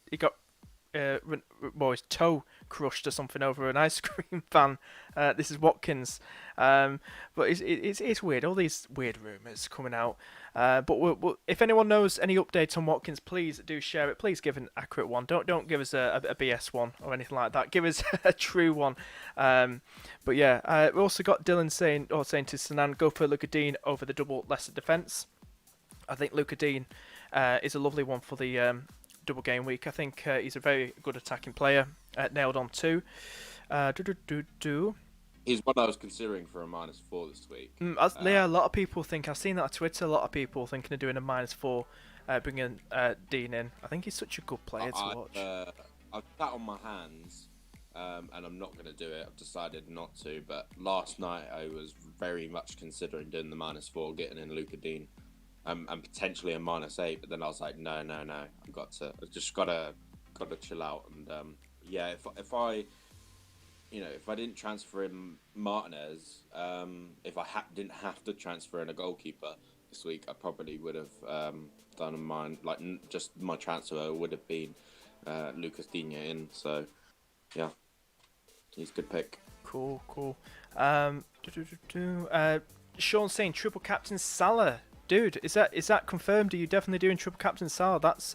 toe crushed or something over an ice cream van. This is Watkins, but it's weird. All these weird rumours coming out. But if anyone knows any updates on Watkins, please do share it. Please give an accurate one. Don't give us a BS one or anything like that. Give us a true one. But yeah, we also got Dylan saying to Sinan, go for Lucadine over the double Leicester defence. I think Luca Dean is a lovely one for the double game week. I think he's a very good attacking player. Nailed on too. He's one I was considering for a -4 this week. Yeah, a lot of people think, I've seen that on Twitter, a lot of people thinking of doing a -4, bringing Dean in. I think he's such a good player to watch. I've sat on my hands and I'm not going to do it. I've decided not to. But last night I was very much considering doing the -4, getting in Luca Dean, and potentially a -8. But then I was like, no, I've just gotta chill out. And yeah, if I didn't transfer in Martinez, if I didn't have to transfer in a goalkeeper this week, I probably would have done mine. Like just my transfer would have been Lucas Digne in. So yeah, he's a good pick. Cool. Sean saying triple captain Salah. Dude, is that confirmed? Are you definitely doing triple captain Salah? That's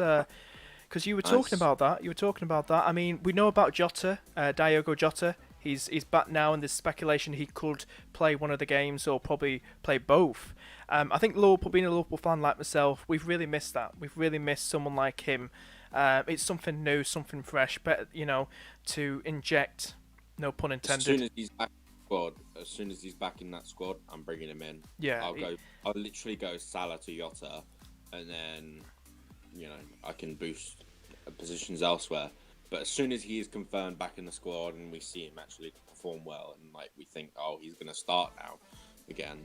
because you were talking about that. I mean, we know about Jota, Diogo Jota. He's back now, and there's speculation he could play one of the games or probably play both. I think Liverpool, being a Liverpool fan like myself, we've really missed that. We've really missed someone like him. It's something new, something fresh, but to inject, no pun intended. As soon as he's back in that squad, I'm bringing him in. Yeah, I'll literally go Salah to Jota, and then I can boost positions elsewhere. But as soon as he is confirmed back in the squad and we see him actually perform well, and like we think, oh, he's going to start now again,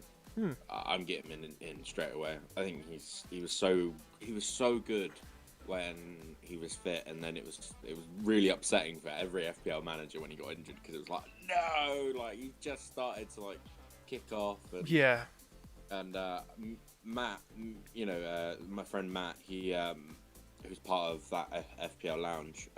I'm getting him in straight away. I think he was so good when he was fit, and then it was really upsetting for every FPL manager when he got injured, because it was like, no, like he just started to like kick off. And, yeah. And Matt, my friend Matt, who's part of that FPL lounge,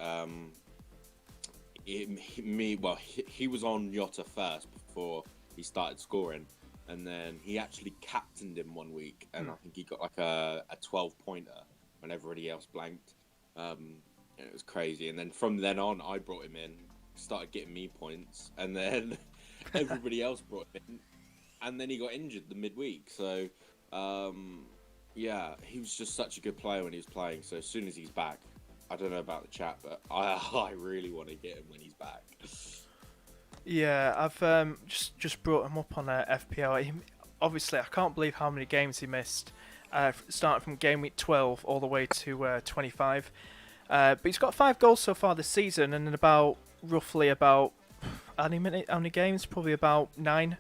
he was on Jota first before he started scoring, and then he actually captained him one week, and I think he got like a 12-pointer when everybody else blanked. It was crazy, and then from then on, I brought him in, started getting me points, and then everybody else brought him in, and then he got injured the midweek. So, yeah, he was just such a good player when he was playing. So as soon as he's back, I don't know about the chat, but I really want to get him when he's back. Yeah, I've just brought him up on FPL. Obviously, I can't believe how many games he missed, starting from game week 12 all the way to 25. But he's got 5 goals so far this season, and in roughly about how many games? Probably about 9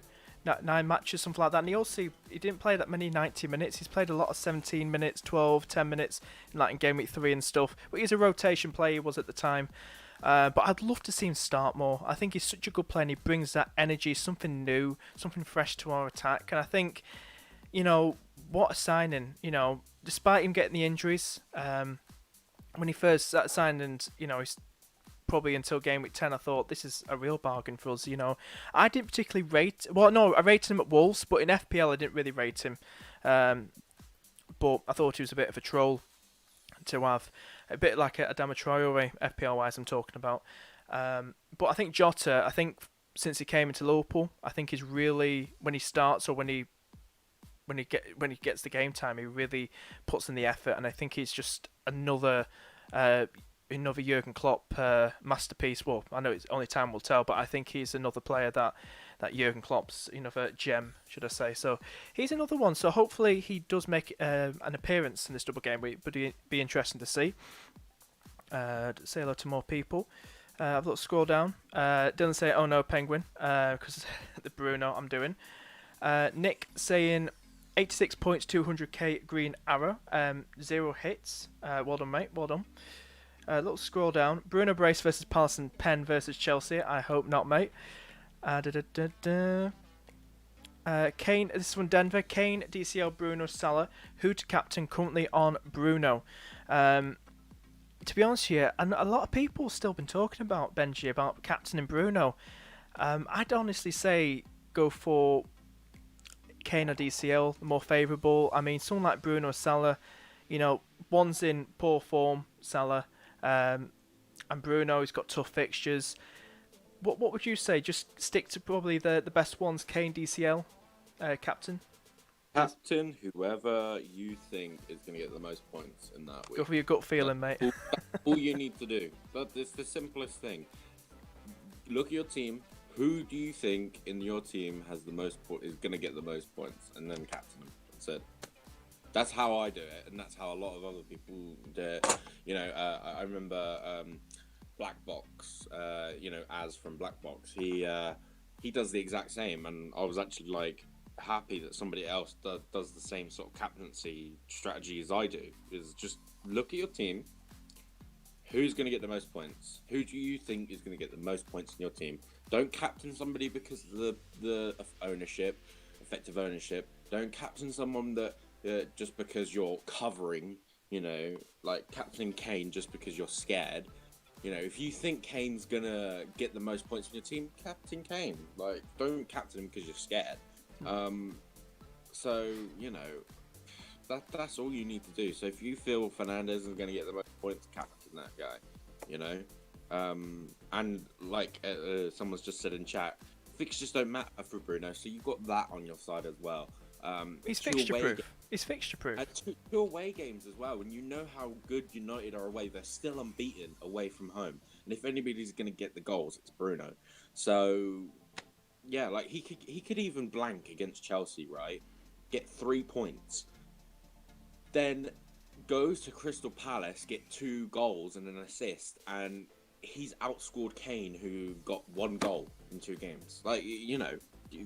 matches, something like that. And he didn't play that many 90 minutes. He's played a lot of 17 minutes, 12, 10 minutes, in game week 3 and stuff. But he's a rotation player, he was at the time. But I'd love to see him start more. I think he's such a good player, and he brings that energy, something new, something fresh to our attack. And I think, what a signing. Despite him getting the injuries, when he first signed, and he's probably until game week 10, I thought this is a real bargain for us. I didn't particularly rate. Well, no, I rated him at Wolves, but in FPL I didn't really rate him. But I thought he was a bit of a troll to have, a bit like a Adama Traore, FPL wise I'm talking about. But I think Jota, since he came into Liverpool, I think he's really, when he starts or when he gets the game time, he really puts in the effort, and I think he's just another Jurgen Klopp masterpiece. Well, I know it's only time will tell, but I think he's another player that Jurgen Klopp's another gem, should I say. So he's another one. So hopefully he does make an appearance in this double game week, but it'd be interesting to see. Say hello to more people. I've got to scroll down. Dylan say, oh no, Penguin, because the BRUNO I'm doing. Nick saying 86 points, 200k Green Arrow, 0 hits. Well done, mate. Well done. Little scroll down. Bruno Brace versus Palace and Penn versus Chelsea. I hope not, mate. Kane, this one Denver. Kane, DCL, Bruno, Salah. Who to captain currently on Bruno? To be honest here, and a lot of people still been talking about Benji, about captaining Bruno. I'd honestly say go for Kane or DCL, the more favourable. I mean, someone like Bruno or Salah, one's in poor form, Salah, and Bruno, he's got tough fixtures. What would you say? Just stick to probably the best ones, Kane, DCL, captain? Captain, whoever you think is going to get the most points in that week. Go for your gut feeling, mate. All you need to do. But it's the simplest thing. Look at your team. Who do you think in your team has the most is going to get the most points, and then captain them? That's it. That's how I do it, and that's how a lot of other people do it. I remember Black Box, as from Black Box, he does the exact same, and I was actually like happy that somebody else does the same sort of captaincy strategy as I do. Is just look at your team. Who's going to get the most points? Who do you think is going to get the most points in your team? Don't captain somebody because of the ownership, effective ownership. Don't captain someone that just because you're covering. Like captaining Kane just because you're scared. If you think Kane's gonna get the most points in your team, captain Kane. Like, don't captain him because you're scared. So that's all you need to do. So if you feel Fernandez is gonna get the most points, captain that guy. And like someone's just said in chat, fixtures don't matter for Bruno, so you've got that on your side as well. He's fixture proof. He's fixture proof. Two away games as well, and you know how good United are away. They're still unbeaten away from home, and if anybody's going to get the goals, it's Bruno. So, yeah, like he could even blank against Chelsea, right? Get 3 points, then goes to Crystal Palace, get 2 goals and an assist, and he's outscored Kane, who got 1 goal in 2 games. Like,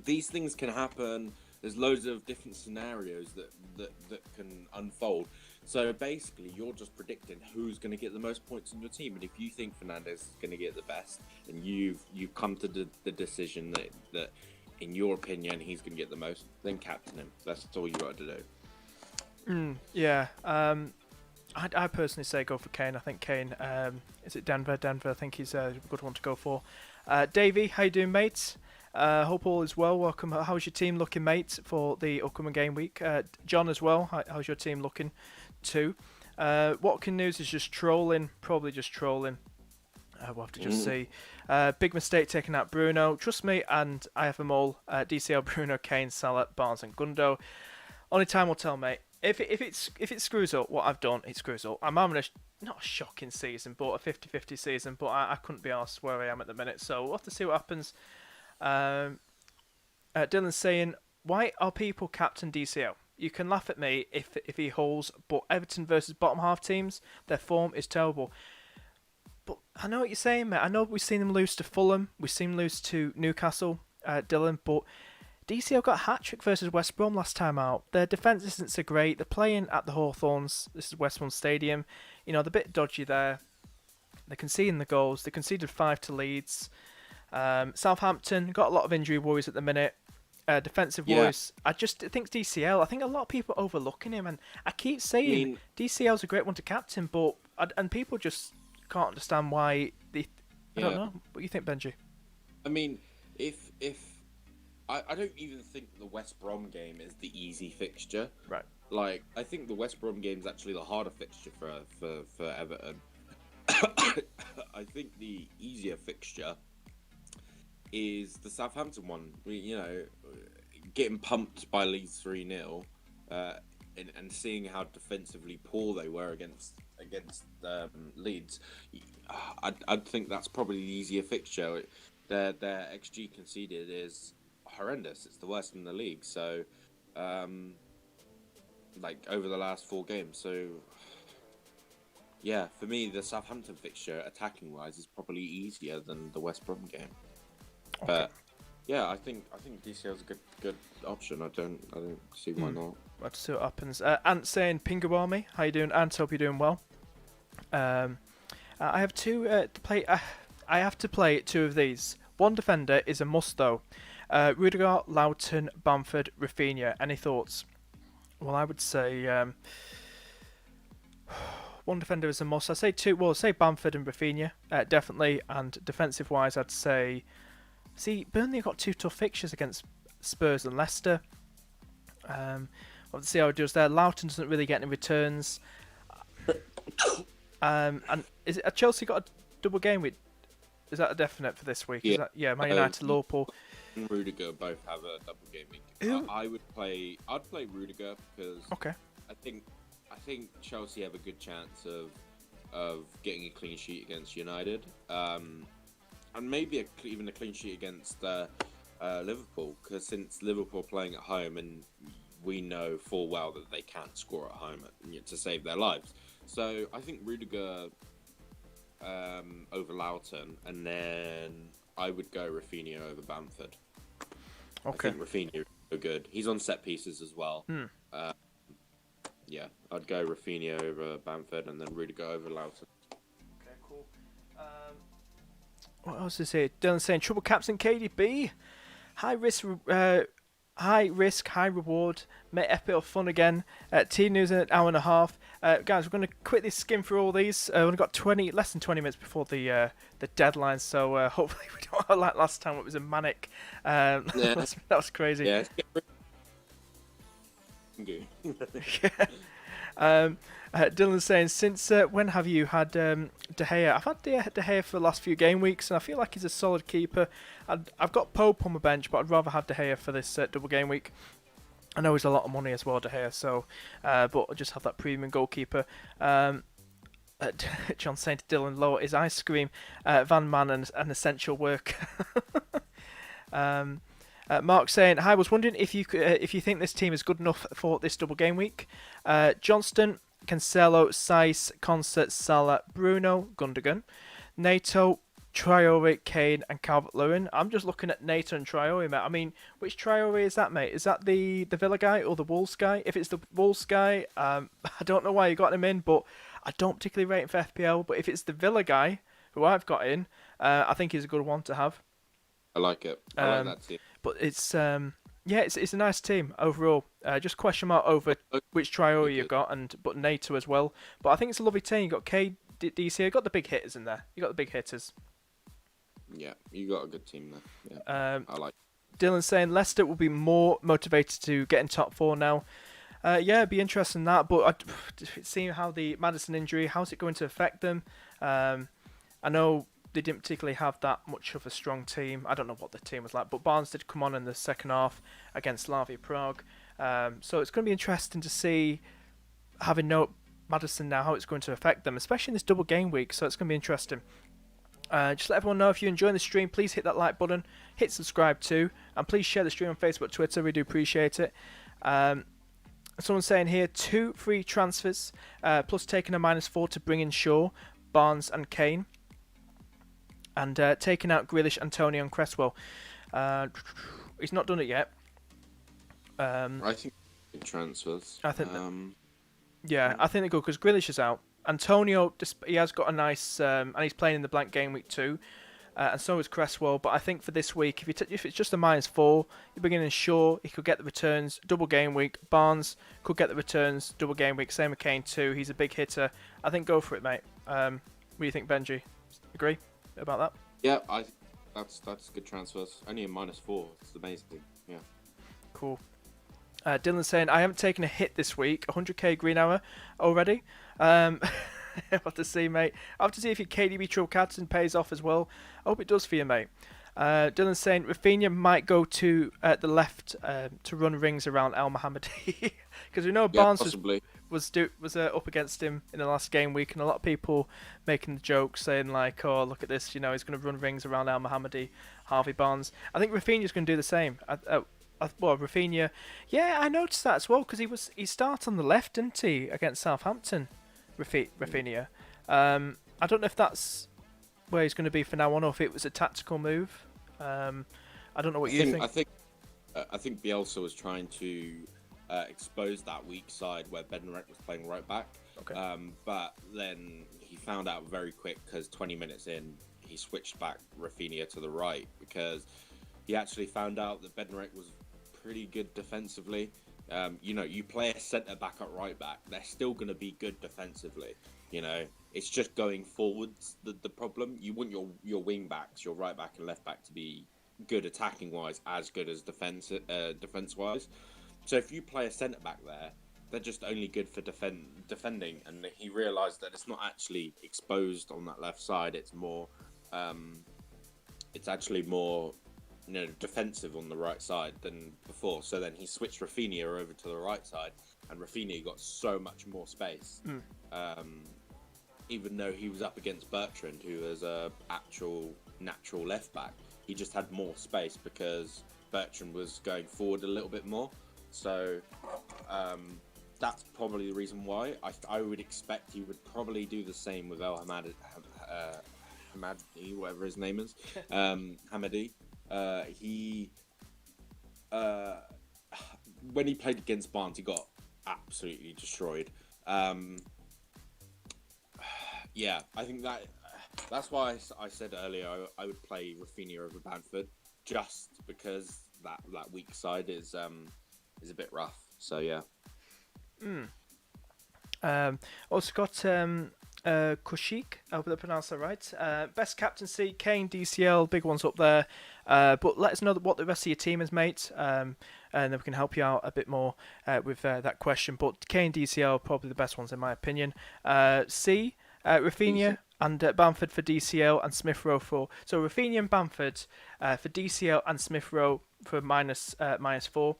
these things can happen. There's loads of different scenarios that can unfold. So basically, you're just predicting who's going to get the most points in your team. And if you think Fernandez is going to get the best, then you've come to the decision that, in your opinion, he's going to get the most, then captain him. That's all you got to do. Yeah. I personally say go for Kane. I think Kane, is it Denver? I think he's a good one to go for. Davey, how you doing, mate? Hope all is well. Welcome. How's your team looking, mate, for the upcoming game week? John as well. How's your team looking too? Watkin News is just trolling. Probably just trolling. We'll have to just see. Big mistake taking out Bruno. Trust me, and I have them all. DCL, Bruno, Kane, Salah, Barnes and Gundo. Only time will tell, mate. If it screws up what I've done, it screws up. I'm having not a shocking season, but a 50-50 season. But I couldn't be asked where I am at the minute. So we'll have to see what happens. Dylan's saying, why are people captain DCL? You can laugh at me if he holds, but Everton versus bottom half teams, their form is terrible. But I know what you're saying, mate. I know we've seen them lose to Fulham. We've seen them lose to Newcastle, Dylan. But DCL got a hat-trick versus West Brom last time out. Their defence isn't so great. They're playing at the Hawthorns. This is West Brom Stadium. They're a bit dodgy there. They're conceding the goals. They conceded 5 to Leeds. Southampton got a lot of injury worries at the minute. Defensive worries. I just think DCL. I think a lot of people are overlooking him, and I keep saying DCL's a great one to captain, but and people just can't understand why they. I don't know. What do you think, Benji? I mean, if I don't even think the West Brom game is the easy fixture. Right. Like, I think the West Brom game is actually the harder fixture for Everton. I think the easier fixture is the Southampton one. Getting pumped by Leeds 3-0 and seeing how defensively poor they were against Leeds. I'd think that's probably the easier fixture. Their XG conceded is horrendous. It's the worst in the league. So, over the last 4 games. So, yeah, for me, the Southampton fixture, attacking wise, is probably easier than the West Brom game. Okay. But yeah, I think DCL's a good option. I don't see why not. Let's see what happens. Ant saying, Pingawami, how you doing, Ant? Hope you're doing well. I have 2 to play. I have to play 2 of these. One defender is a must though. Rudiger, Loughton, Bamford, Rafinha. Any thoughts? Well, I would say one defender is a must. I say 2. Well, say Bamford and Rafinha, definitely. And defensive wise, I'd say. See, Burnley have got 2 tough fixtures against Spurs and Leicester. We'll have to see how it does there. Loughton doesn't really get any returns. And is it Chelsea got a double game week? Is that a definite for this week? Yeah, Man United, Liverpool. And Rudiger both have a double game week. I'd play Rudiger because I think Chelsea have a good chance of getting a clean sheet against United. And maybe even a clean sheet against Liverpool, because since Liverpool are playing at home, and we know full well that they can't score at home to save their lives. So I think Rudiger over Loughton, and then I would go Rafinha over Bamford. Okay. I think Rafinha is so good. He's on set pieces as well. Yeah, I'd go Rafinha over Bamford, and then Rudiger over Loughton. Okay, cool. What else is it? Dylan saying trouble captain KDB, high risk, high reward. Make FPL fun again. Team news in an hour and a half. Guys, we're going to quickly skim through all these. We've only got less than 20 minutes before the deadline, so hopefully we don't have like last time. It was a manic. Yeah. that was crazy. Yeah. Dylan's saying, since when have you had De Gea? I've had De Gea for the last few game weeks, and I feel like he's a solid keeper. I've got Pope on my bench, but I'd rather have De Gea for this double game week. I know he's a lot of money as well, De Gea, so but I'll just have that premium goalkeeper. John saying to Dylan, lower his ice cream, Van Man, and an essential work. Mark saying, hi, I was wondering if you think this team is good enough for this double game week. Johnston, Cancelo, Saiss, Concert, Salah, Bruno, Gundogan, Nato, Traore, Kane, and Calvert-Lewin. I'm just looking at Nato and Traore, mate. I mean, which Traore is that, mate? Is that the Villa guy or the Wolves guy? If it's the Wolves guy, I don't know why you got him in, but I don't particularly rate him for FPL. But if it's the Villa guy, who I've got in, I think he's a good one to have. I like it. I like that team. But it's it's a nice team overall. Just question mark over which Traore you've got, but NATO as well. But I think it's a lovely team. You got KDC, you got the big hitters in there. You got the big hitters. Yeah, you got a good team there. Yeah, I like it. Dylan saying Leicester will be more motivated to get in top 4 now. It'd be interesting in that. But seeing how the Maddison injury, how's it going to affect them? I know they didn't particularly have that much of a strong team. I don't know what the team was like, but Barnes did come on in the second half against Slavia Prague. So it's going to be interesting to see, having no Maddison now, how it's going to affect them, especially in this double game week. So it's going to be interesting. Just let everyone know, if you're enjoying the stream, please hit that like button, hit subscribe too, and please share the stream on Facebook, Twitter. We do appreciate it. Someone's saying here, 2 free transfers, plus taking a -4 to bring in Shaw, Barnes and Kane. And taking out Grealish, Antonio and Cresswell. He's not done it yet. I think transfers. I think I think they're good because Grealish is out. Antonio, he has got a nice, and he's playing in the blank game week too, and so is Cresswell. But I think for this week, if it's just a -4, you're beginning Shaw, he could get the returns. Double game week, Barnes could get the returns. Double game week, same with Kane too. He's a big hitter. I think go for it, mate. What do you think, Benji? Agree about that? Yeah, that's good transfers. Only a -4. It's amazing. Yeah. Cool. Dylan saying, I haven't taken a hit this week. 100k green hour already. I'll have to see, mate. I'll have to see if your KDB Triple Captain pays off as well. I hope it does for you, mate. Dylan saying, Rafinha might go to the left to run rings around El Mohammadi. Because we know Barnes was up against him in the last game week, and a lot of people making the joke saying like, oh, look at this, he's going to run rings around El Mohammadi, Harvey Barnes. I think Rafinha's going to do the same. Well, Rafinha, yeah, I noticed that as well, because he started on the left, didn't he, against Southampton, Rafinha. I don't know if that's where he's going to be for now on, or if it was a tactical move. I don't know what you think. I think Bielsa was trying to expose that weak side where Bednarek was playing right back. Okay. But then he found out very quick, because 20 minutes in, he switched back Rafinha to the right, because he actually found out that Bednarek was pretty good defensively. You play a centre back at right back, they're still going to be good defensively. It's just going forwards the problem. You want your wing backs, your right back and left back, to be good attacking wise, as good as defense wise. So if you play a centre back there, they're just only good for defending. And he realised that it's not actually exposed on that left side. It's more, it's actually more, defensive on the right side than before. So then he switched Rafinha over to the right side, and Rafinha got so much more space. Even though he was up against Bertrand, who is a actual natural left back, he just had more space because Bertrand was going forward a little bit more. So that's probably the reason why. I would expect he would probably do the same with El Hamadi, whatever his name is, Hamadi. He when he played against Barnes, he got absolutely destroyed. Yeah, I think that's why I said earlier I would play Rafinha over Bamford, just because that weak side is a bit rough. So yeah. Also got Kushik, I hope I pronounced that right. Best captaincy, Kane, DCL, big ones up there. But let us know what the rest of your team is, mate, and then we can help you out a bit more with that question. But Kane, DCL, probably the best ones in my opinion. C, Rafinha and Bamford for DCL and Smith Rowe for... So Rafinha and Bamford for DCL and Smith Rowe for minus 4.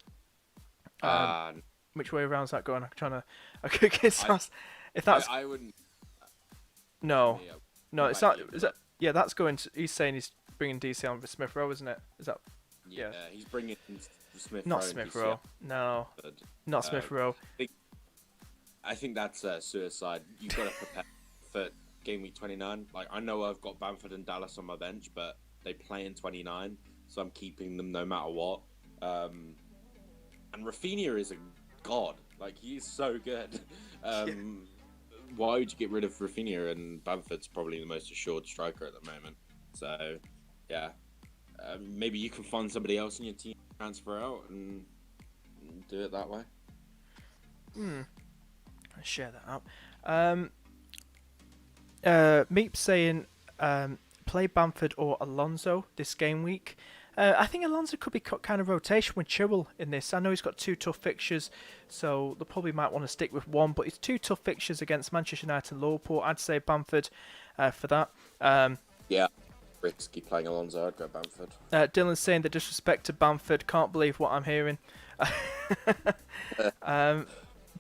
Which way around is that going? I'm trying to... if that's... I wouldn't... No, it's not. Is that? Yeah, that's going to. He's saying he's bringing DCL with Smith Rowe, isn't it? Is that? Yeah, he's bringing Smith. Not Smith Rowe. No, not Smith Rowe. I think that's suicide. You've got to prepare for game week 29. Like, I know I've got Bamford and Dallas on my bench, but they play in 29, so I'm keeping them no matter what. And Rafinha is a god. Like, he's so good. Why would you get rid of Rafinha? And Bamford's probably the most assured striker at the moment. So, yeah. Maybe you can find somebody else in your team, transfer out, and do it that way. Let's share that out. Meep saying play Bamford or Alonso this game week. I think Alonso could be kind of rotation with Chilwell in this. I know he's got 2 tough fixtures, so they probably might want to stick with one, but it's 2 tough fixtures against Manchester United and Liverpool. I'd say Bamford for that. Yeah, risky playing Alonso. I'd go Bamford. Dylan's saying the disrespect to Bamford. Can't believe what I'm hearing. But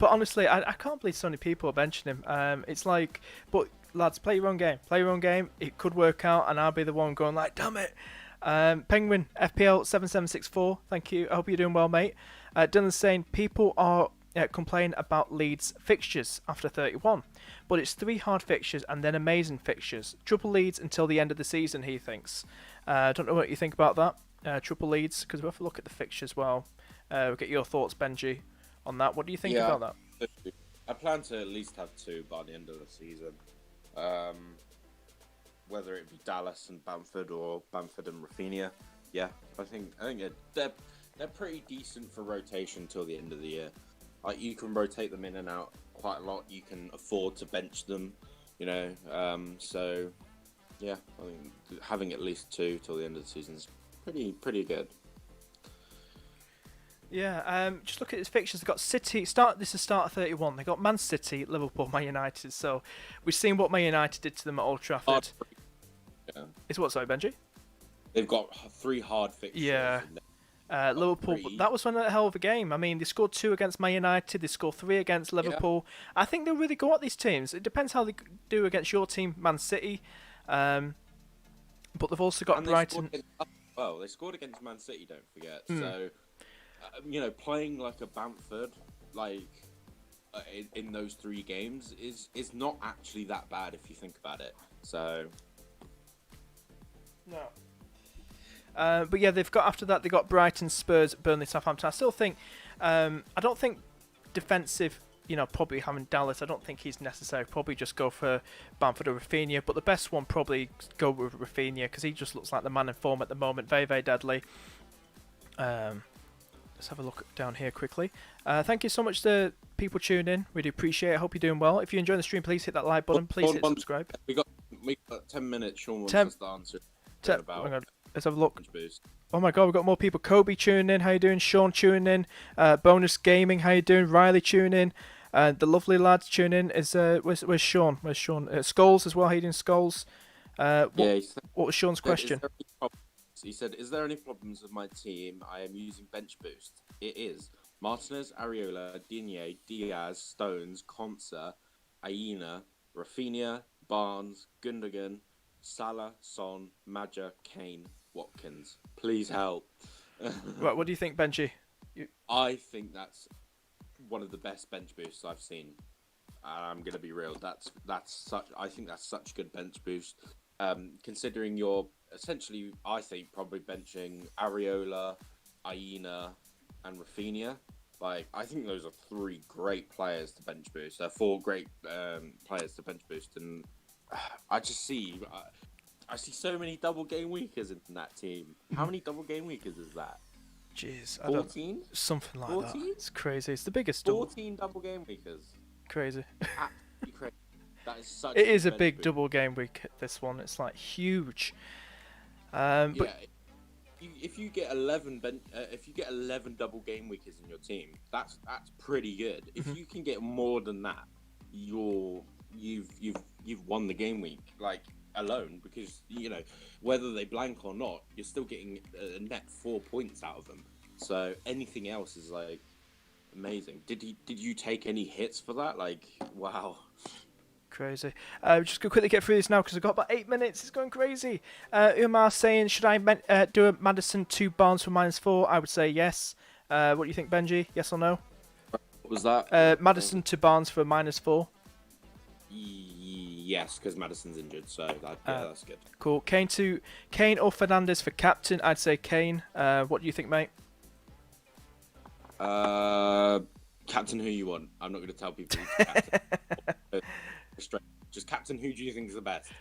honestly, I can't believe so many people are benching him. It's like, but lads, play your own game. Play your own game. It could work out, and I'll be the one going like, damn it. Penguin FPL 7764, thank you. I hope you're doing well, mate. Dylan's saying people are complaining about Leeds fixtures after 31, but it's 3 hard fixtures and then amazing fixtures. Triple Leeds until the end of the season, he thinks. I don't know what you think about that. Triple Leeds, because we'll have to look at the fixtures as well. We'll get your thoughts, Benji, on that. What do you think about that? I plan to at least have 2 by the end of the season. Whether it be Dallas and Bamford or Bamford and Rafinha, yeah, I think they're pretty decent for rotation till the end of the year. Like, you can rotate them in and out quite a lot. You can afford to bench them, you know. So yeah, I think having at least 2 till the end of the season is pretty good. Yeah, just look at his fixtures. They've got City. This is start of 31. They got Man City, Liverpool, Man United. So we've seen what Man United did to them at Old Trafford. Yeah. It's what, sorry, Benji? They've got 3 hard fixtures. Yeah. Liverpool, that was one hell of a game. I mean, they scored 2 against Man United. They scored 3 against Liverpool. Yeah. I think they'll really go at these teams. It depends how they do against your team, Man City. But they've also got Brighton. They scored against Man City, don't forget. So, you know, playing like a Bamford, like in those 3 games, is not actually that bad if you think about it. So. No. But yeah, they've got after that. They got Brighton, Spurs, Burnley, Southampton. I still think, I don't think defensive. You know, probably having Dallas. I don't think he's necessary. Probably just go for Bamford or Rafinha. But the best one probably go with Rafinha because he just looks like the man in form at the moment. Very, very deadly. Let's have a look down here quickly. Thank you so much to people tuning in. Really appreciate it. I hope you're doing well. If you're enjoying the stream, please hit that like button. Please hit subscribe. We got 10 minutes. Sean wants us to answer. Let's have a look. Oh my god, we've got more people. Kobe tuning in. How you doing? Sean tuning in. Bonus Gaming. How you doing? Riley tuning in. The lovely lads tuning in. Is where's Sean? Where's Sean? Skulls as well. How you doing, Skulls? What was Sean's question? He said, "Is there any problems with my team? I am using bench boost. It is Martinez, Areola, Digne, Diaz, Stones, Konsa, Aina, Rafinha, Barnes, Gundogan, Salah, Son, Maja, Kane, Watkins. Please help." Right, what do you think, Benji? I think that's one of the best bench boosts I've seen. I'm gonna be real. I think that's such a good bench boost. Considering you're essentially, I think, probably benching Areola, Aina, and Rafinha. Like, I think those are 3 great players to bench boost. They're 4 great players to bench boost, and I just see, I see so many double game weekers in that team. How many double game weekers is that? Jeez, 14? something like 14? that. It's crazy. It's the biggest double. 14 double game weekers. Crazy. Absolutely crazy. That is such. It is a bench big boost. double game week. This one, it's like huge. But Yeah, if you get 11 if you get 11 double game weekers in your team, that's pretty good. If you can get more than that, you've won the game week like alone, because whether they blank or not, you're still getting a net 4 points out of them. So anything else is like amazing. Did you take any hits for that? Like, wow. crazy. Just gonna quickly get through this now because I've got about 8 minutes. It's going crazy. Umar saying, should I do a Madison to Barnes for -4? I would say yes. What do you think, Benji? Yes or no? What was that? Madison to Barnes for -4. Yes, because Madison's injured, so that's good. Cool. Kane or Fernandez for captain? I'd say Kane. What do you think, mate? Captain who you want. I'm not going to tell people who's captain. Straight. Just captain who do you think is the best?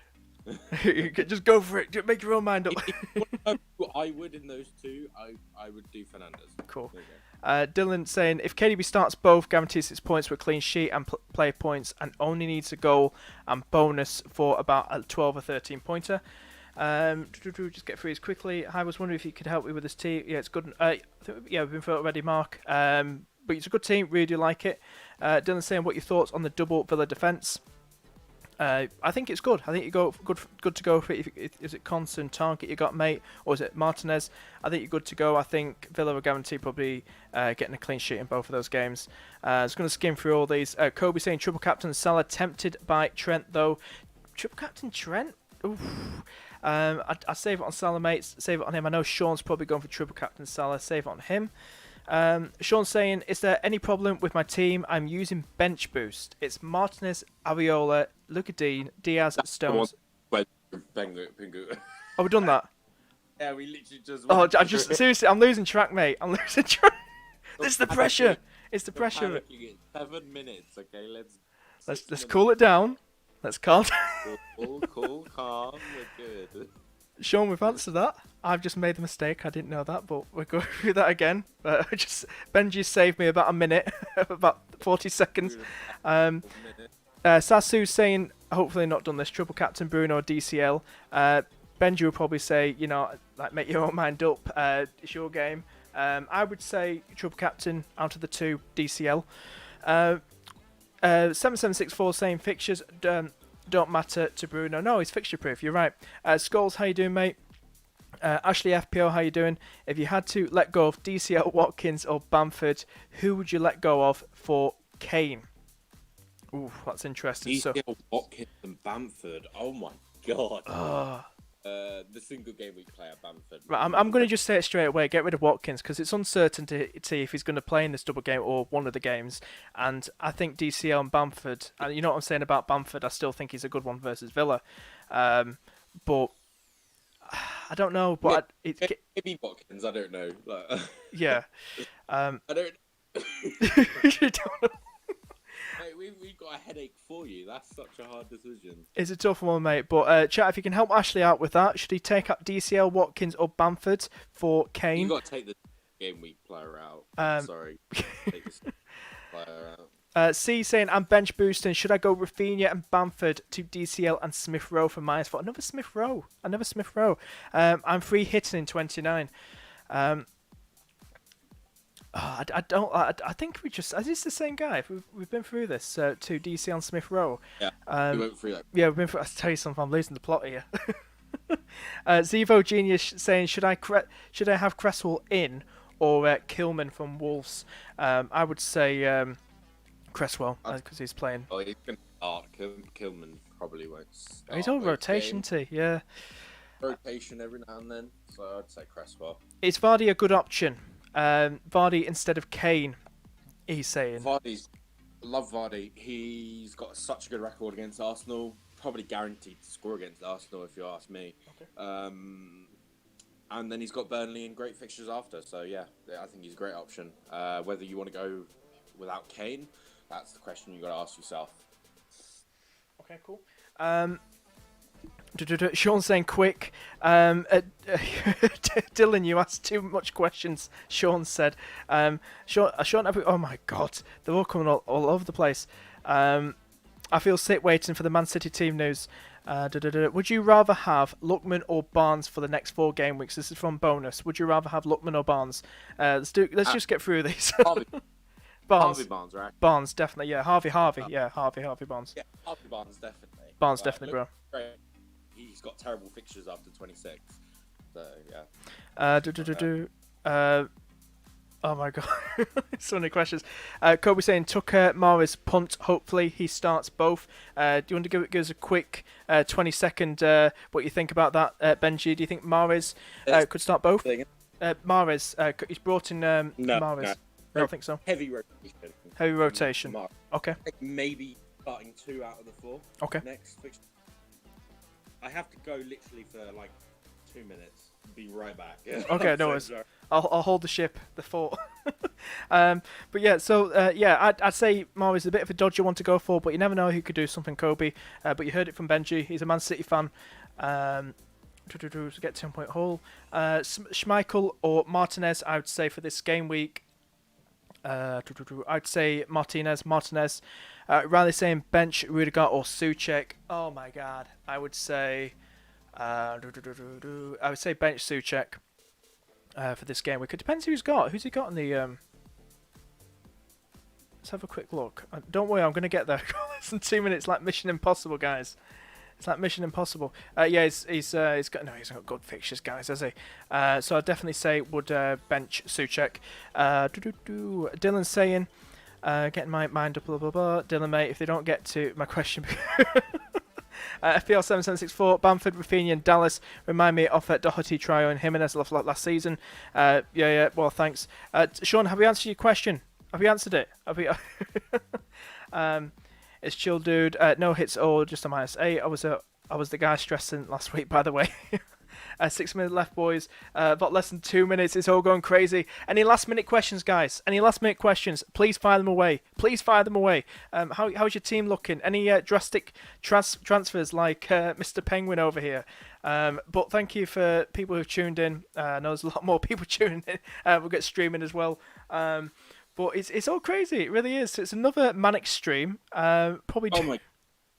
Just go for it. Just make your own mind up. If you want to know who I would in those 2, I would do Fernandez. Cool. There you go. Dylan saying, if KDB starts both, guarantees 6 points with clean sheet and play points, and only needs a goal and bonus for about a 12 or 13 pointer. Just get through these quickly. I was wondering if you could help me with this team. Yeah, it's good. We've been through it already, Mark. But it's a good team. Really do like it. Dylan saying, what are your thoughts on the double Villa defence? I think it's good. I think you go good to go for it. Is it constant target you got, mate, or is it Martinez? I think you're good to go. I think Villa are guaranteed probably getting a clean sheet in both of those games. I was going to skim through all these. Kobe saying triple captain Salah, tempted by Trent though. Triple captain Trent? Oof. I save it on Salah, mate. Save it on him. I know Sean's probably going for triple captain Salah. Save it on him. Sean saying, is there any problem with my team? I'm using bench boost. It's Martinez, Areola, Luka Dean, Diaz, Stones. Pingu. Oh, we've done that? Yeah, we literally just. Oh, seriously, I'm losing track, mate. I'm losing track. It's the pressure. It's the pressure of it. 7 minutes, okay? Let's cool it down. Let's calm down. Cool, calm. We're good. Sean, we've answered that. I've just made the mistake. I didn't know that, but we're going through that again. Benji saved me about a minute, about 40 seconds. Sasu's saying, hopefully not done this. Triple captain Bruno DCL. Benji will probably say, make your own mind up. It's your game. I would say triple captain out of the 2 DCL. 7764 saying fixtures don't matter to Bruno. No, he's fixture proof. You're right. Skulls, how you doing, mate? Ashley FPL, how you doing? If you had to let go of DCL, Watkins, or Bamford, who would you let go of for Kane? Ooh, that's interesting. DCL, Watkins, and Bamford. Oh my god. The single game week player Bamford. Right, I'm going to just say it straight away. Get rid of Watkins because it's uncertain to see if he's going to play in this double game or one of the games. And I think DCL and Bamford, and you know what I'm saying about Bamford, I still think he's a good one versus Villa. But I don't know. But maybe Watkins. I don't know. Yeah. I don't. You don't know. Hey, we've got a headache for you. That's such a hard decision. It's a tough one, mate. But chat, if you can help Ashley out with that, should he take up DCL, Watkins, or Bamford for Kane? You got to take the game week player out. Sorry. Take this player out. C saying, I'm bench boosting. Should I go Rafinha and Bamford to DCL and Smith Rowe for -4? Another Smith Rowe. I'm free hitting in 29. I think we just. Is this the same guy? We've been through this to DC on Smith Rowe. Yeah, we went through that. Yeah, we've been through. I'll tell you something. I'm losing the plot here. Zevo Genius saying, should I have Cresswell in or Kilman from Wolves? I would say Cresswell because he's playing. Oh, he's going to start. Kilman probably won't start. He's on rotation too. Yeah. Rotation every now and then, so I'd say Cresswell. Is Vardy a good option? Vardy instead of Kane, he's saying. Vardy's Love Vardy. He's got such a good record against Arsenal. Probably guaranteed to score against Arsenal, if you ask me. Okay. And then he's got Burnley in great fixtures after. So yeah, I think he's a great option. Whether you want to go without Kane, that's the question you got to ask yourself. Okay, cool. Sean saying quick. Dylan, you asked too much questions. Sean said. Sean, oh my God, they're all coming all over the place. I feel sick waiting for the Man City team news. Would you rather have Lookman or Barnes for the next 4 game weeks? This is from Bonus. Would you rather have Lookman or Barnes? Let's just get through these. Barnes. Harvey Barnes, right? Barnes, definitely. Yeah, Harvey. Yeah, Harvey Barnes. Yeah, Harvey Barnes, definitely. Barnes, definitely, bro. Great. He's got terrible fixtures after 26. So, yeah. Oh my God. So many questions. Kobe saying Tucker, Mahrez, punt. Hopefully he starts both. Do you want to give us a quick 20-second what you think about that, Benji? Do you think Mahrez could start both? Mahrez, he's brought in Mahrez. No. I don't think so. Heavy rotation. Heavy rotation. Okay. Maybe starting 2 out of the 4. Okay. Next fixture. I have to go literally for like 2 minutes. Be right back. Okay, no worries. I'll hold the ship, the fort. But yeah, so I'd say Mahrez is a bit of a dodgy one to go for, but you never know who could do something, Kobe. But you heard it from Benji. He's a Man City fan. To get 10-point haul. Schmeichel or Martinez, I would say for this game week. I'd say Martinez. Riley saying bench Rudiger or Souček. Oh my God, I would say bench Souček for this game week. It depends who's he got in the. Let's have a quick look. Don't worry, I'm gonna get there. Less than 2 minutes, like Mission Impossible, guys. It's like Mission Impossible. Yeah, he's got good fixtures, guys, has he? So I'd definitely say would bench Souček. Dylan saying, getting my mind up, blah blah blah. Dylan, mate, if they don't get to my question. FPL 7764, Bamford, Rafinha, and Dallas remind me of Doherty, Trio, and Jimenez last season. Yeah. Well, thanks. Sean, have we answered your question? Have we answered it? Have we? It's chill, dude. No hits or just a -8. I was the guy stressing last week, by the way. 6 minutes left, boys. About less than 2 minutes. It's all going crazy. Any last minute questions, guys? Any last minute questions? Please fire them away. How's your team looking? Any drastic transfers like Mr. Penguin over here? But thank you for people who've tuned in. I know there's a lot more people tuning in. We'll get streaming as well. But it's all crazy. It really is. It's another manic stream. Probably. Oh my.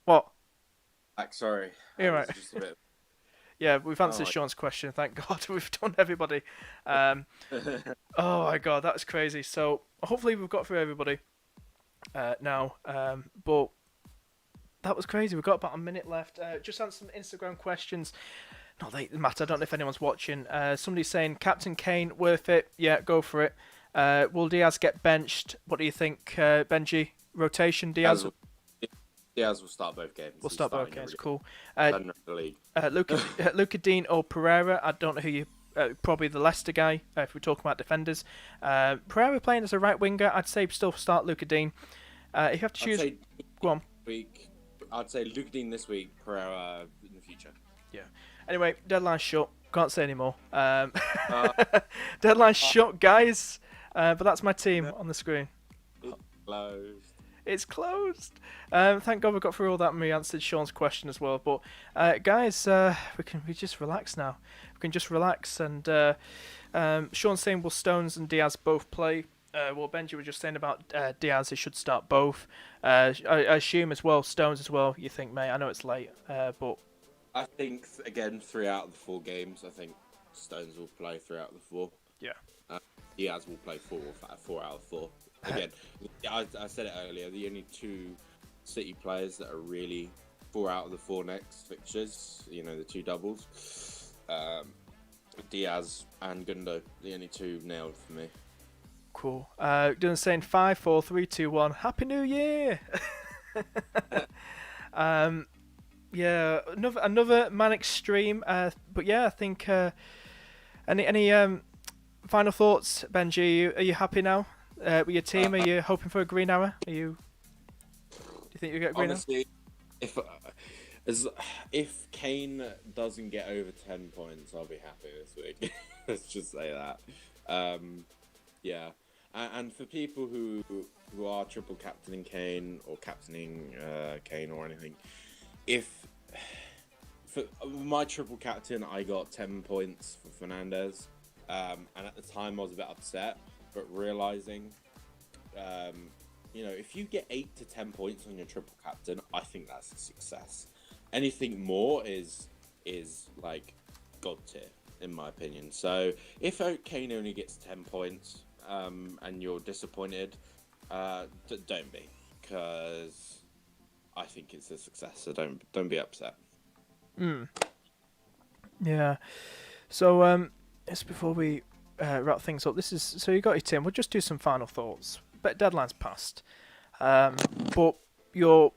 What? Sorry. You're right. Just a bit. Yeah, we've answered Sean's question. Thank God, we've done everybody. Oh my God, that's crazy. So hopefully we've got through everybody now. But that was crazy. We've got about a minute left. Just answer some Instagram questions. Not that it matter. I don't know if anyone's watching. Somebody's saying Captain Kane worth it. Yeah, go for it. Will Diaz get benched? What do you think, Benji? Rotation Diaz. Diaz will start both games. We'll start both games. Cool. Luca Dean or Pereira? I don't know who you. Probably the Leicester guy. If we're talking about defenders, Pereira playing as a right winger. I'd say still start Luca Dean. If you have to choose, go on. I'd say Luca Dean this week. Pereira in the future. Yeah. Anyway, deadline shut. Can't say anymore. Deadline shut, guys. But that's my team on the screen. It's closed. Thank God we got through all that and we answered Sean's question as well. But guys, we just relax now. We can just relax. And Sean's saying will Stones and Diaz both play? Well, Benji was just saying about Diaz. He should start both. I assume as well Stones as well. You think, mate? I know it's late, but I think again 3 out of the 4 games. I think Stones will play 3 out of the 4. Yeah. Diaz will play 4 out of 4. Again, I said it earlier, the only 2 City players that are really 4 out of the 4 next fixtures, the 2 doubles, Diaz and Gundo, the only 2 nailed for me. Cool. Doing saying 5, 4, 3, 2, 1. Happy New Year! Yeah, another manic stream. But yeah, I think any final thoughts, Benji? Are you happy now? With your team, are you hoping for a green arrow? Are you? think you get Bruno? Honestly, if if Kane doesn't get over 10 points, I'll be happy this week. Let's just say that. Yeah, and for people who are triple captaining Kane or captaining Kane or anything, if for my triple captain, I got 10 points for Fernandez, and at the time I was a bit upset, but realizing, if you get 8 to 10 points on your triple captain, I think that's a success. Anything more is like god tier, in my opinion. So if Kane only gets 10 points, and you're disappointed, don't be, because I think it's a success. So don't be upset. Yeah. So just before we wrap things up, so you got your team. We'll just do some final thoughts. But deadline's passed. But you're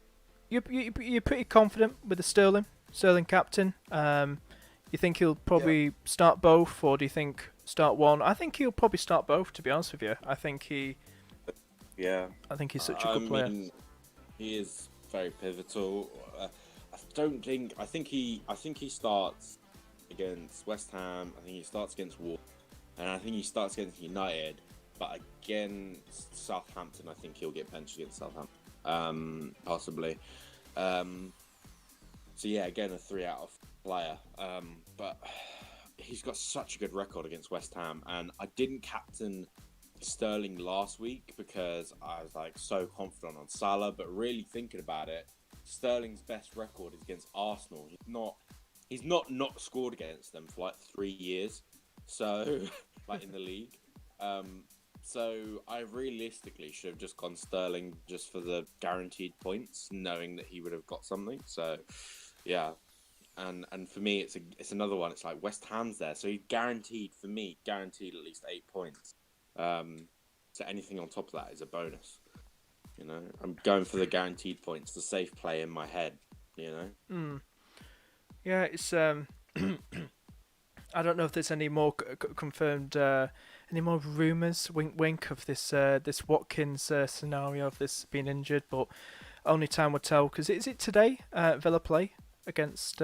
pretty confident with the Sterling captain. You think he'll probably start both, or do you think start one? I think he'll probably start both. To be honest with you, I think he's such a good player. He is very pivotal. I think he starts against West Ham. I think he starts against Wolves, and I think he starts against United. But against Southampton, I think he'll get benched against Southampton, possibly. So yeah, again, a 3 out of player. But he's got such a good record against West Ham, and I didn't captain Sterling last week because I was like so confident on Salah. But really thinking about it, Sterling's best record is against Arsenal. He's not scored against them for like 3 years, so like in the league. So I realistically should have just gone Sterling just for the guaranteed points, knowing that he would have got something. So yeah, and for me it's another one. It's like West Ham's there, so he's guaranteed at least 8 points. So anything on top of that is a bonus. I'm going for the guaranteed points, the safe play in my head. Yeah, it's I don't know if there's any more confirmed, any more rumours, wink wink, of this Watkins scenario of this being injured, but only time will tell. Because is it today? Villa play against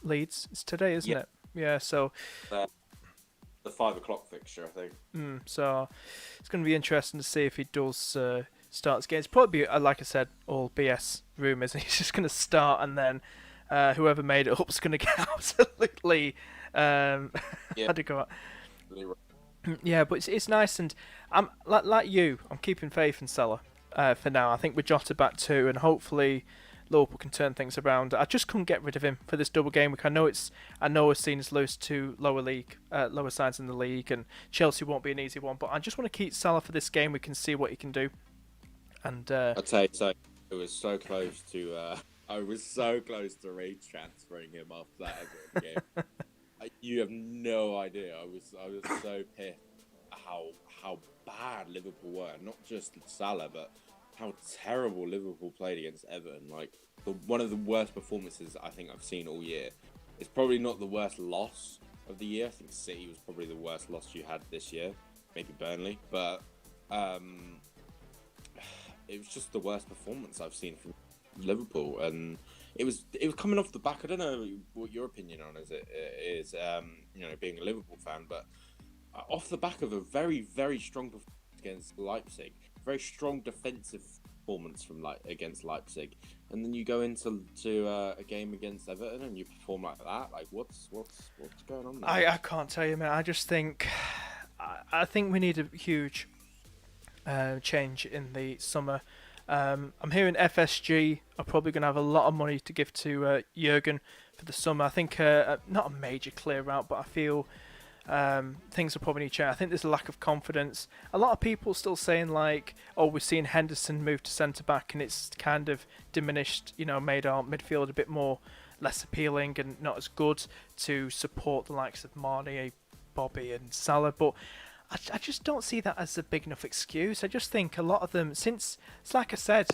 Leeds. It's today, isn't it? Yeah. So the 5 o'clock fixture, I think. So it's going to be interesting to see if he does start this game. It's probably, like I said, all BS rumours, and he's just going to start, and then whoever made it up is going to get absolutely. How'd it go out? Yeah, but it's nice, and I'm like you. I'm keeping faith in Salah for now. I think with Jota back too, and hopefully Liverpool can turn things around. I just couldn't get rid of him for this double game week. I know we're seen as loose to lower sides in the league, and Chelsea won't be an easy one. But I just want to keep Salah for this game. We can see what he can do. And I'll tell you, so it was so close to. I was so close to rage transferring him after that Everton game. You have no idea. I was so pissed how bad Liverpool were. Not just Salah, but how terrible Liverpool played against Everton. Like one of the worst performances I think I've seen all year. It's probably not the worst loss of the year. I think City was probably the worst loss you had this year. Maybe Burnley, but it was just the worst performance I've seen from Liverpool, and it was coming off the back. I don't know what your opinion on is being a Liverpool fan, but off the back of a very, very strong performance against Leipzig, very strong defensive performance against Leipzig, and then you go into a game against Everton and you perform like that. Like what's going on there? I can't tell you, man. I just think I think we need a huge change in the summer. I'm hearing FSG are probably going to have a lot of money to give to Jurgen for the summer. I think not a major clear out, but I feel things will probably need to change. I think there's a lack of confidence. A lot of people still saying like, oh, we're seeing Henderson move to centre back, and it's kind of diminished, made our midfield a bit less appealing and not as good to support the likes of Mane, Bobby and Salah. But I just don't see that as a big enough excuse. I just think a lot of them, since like I said,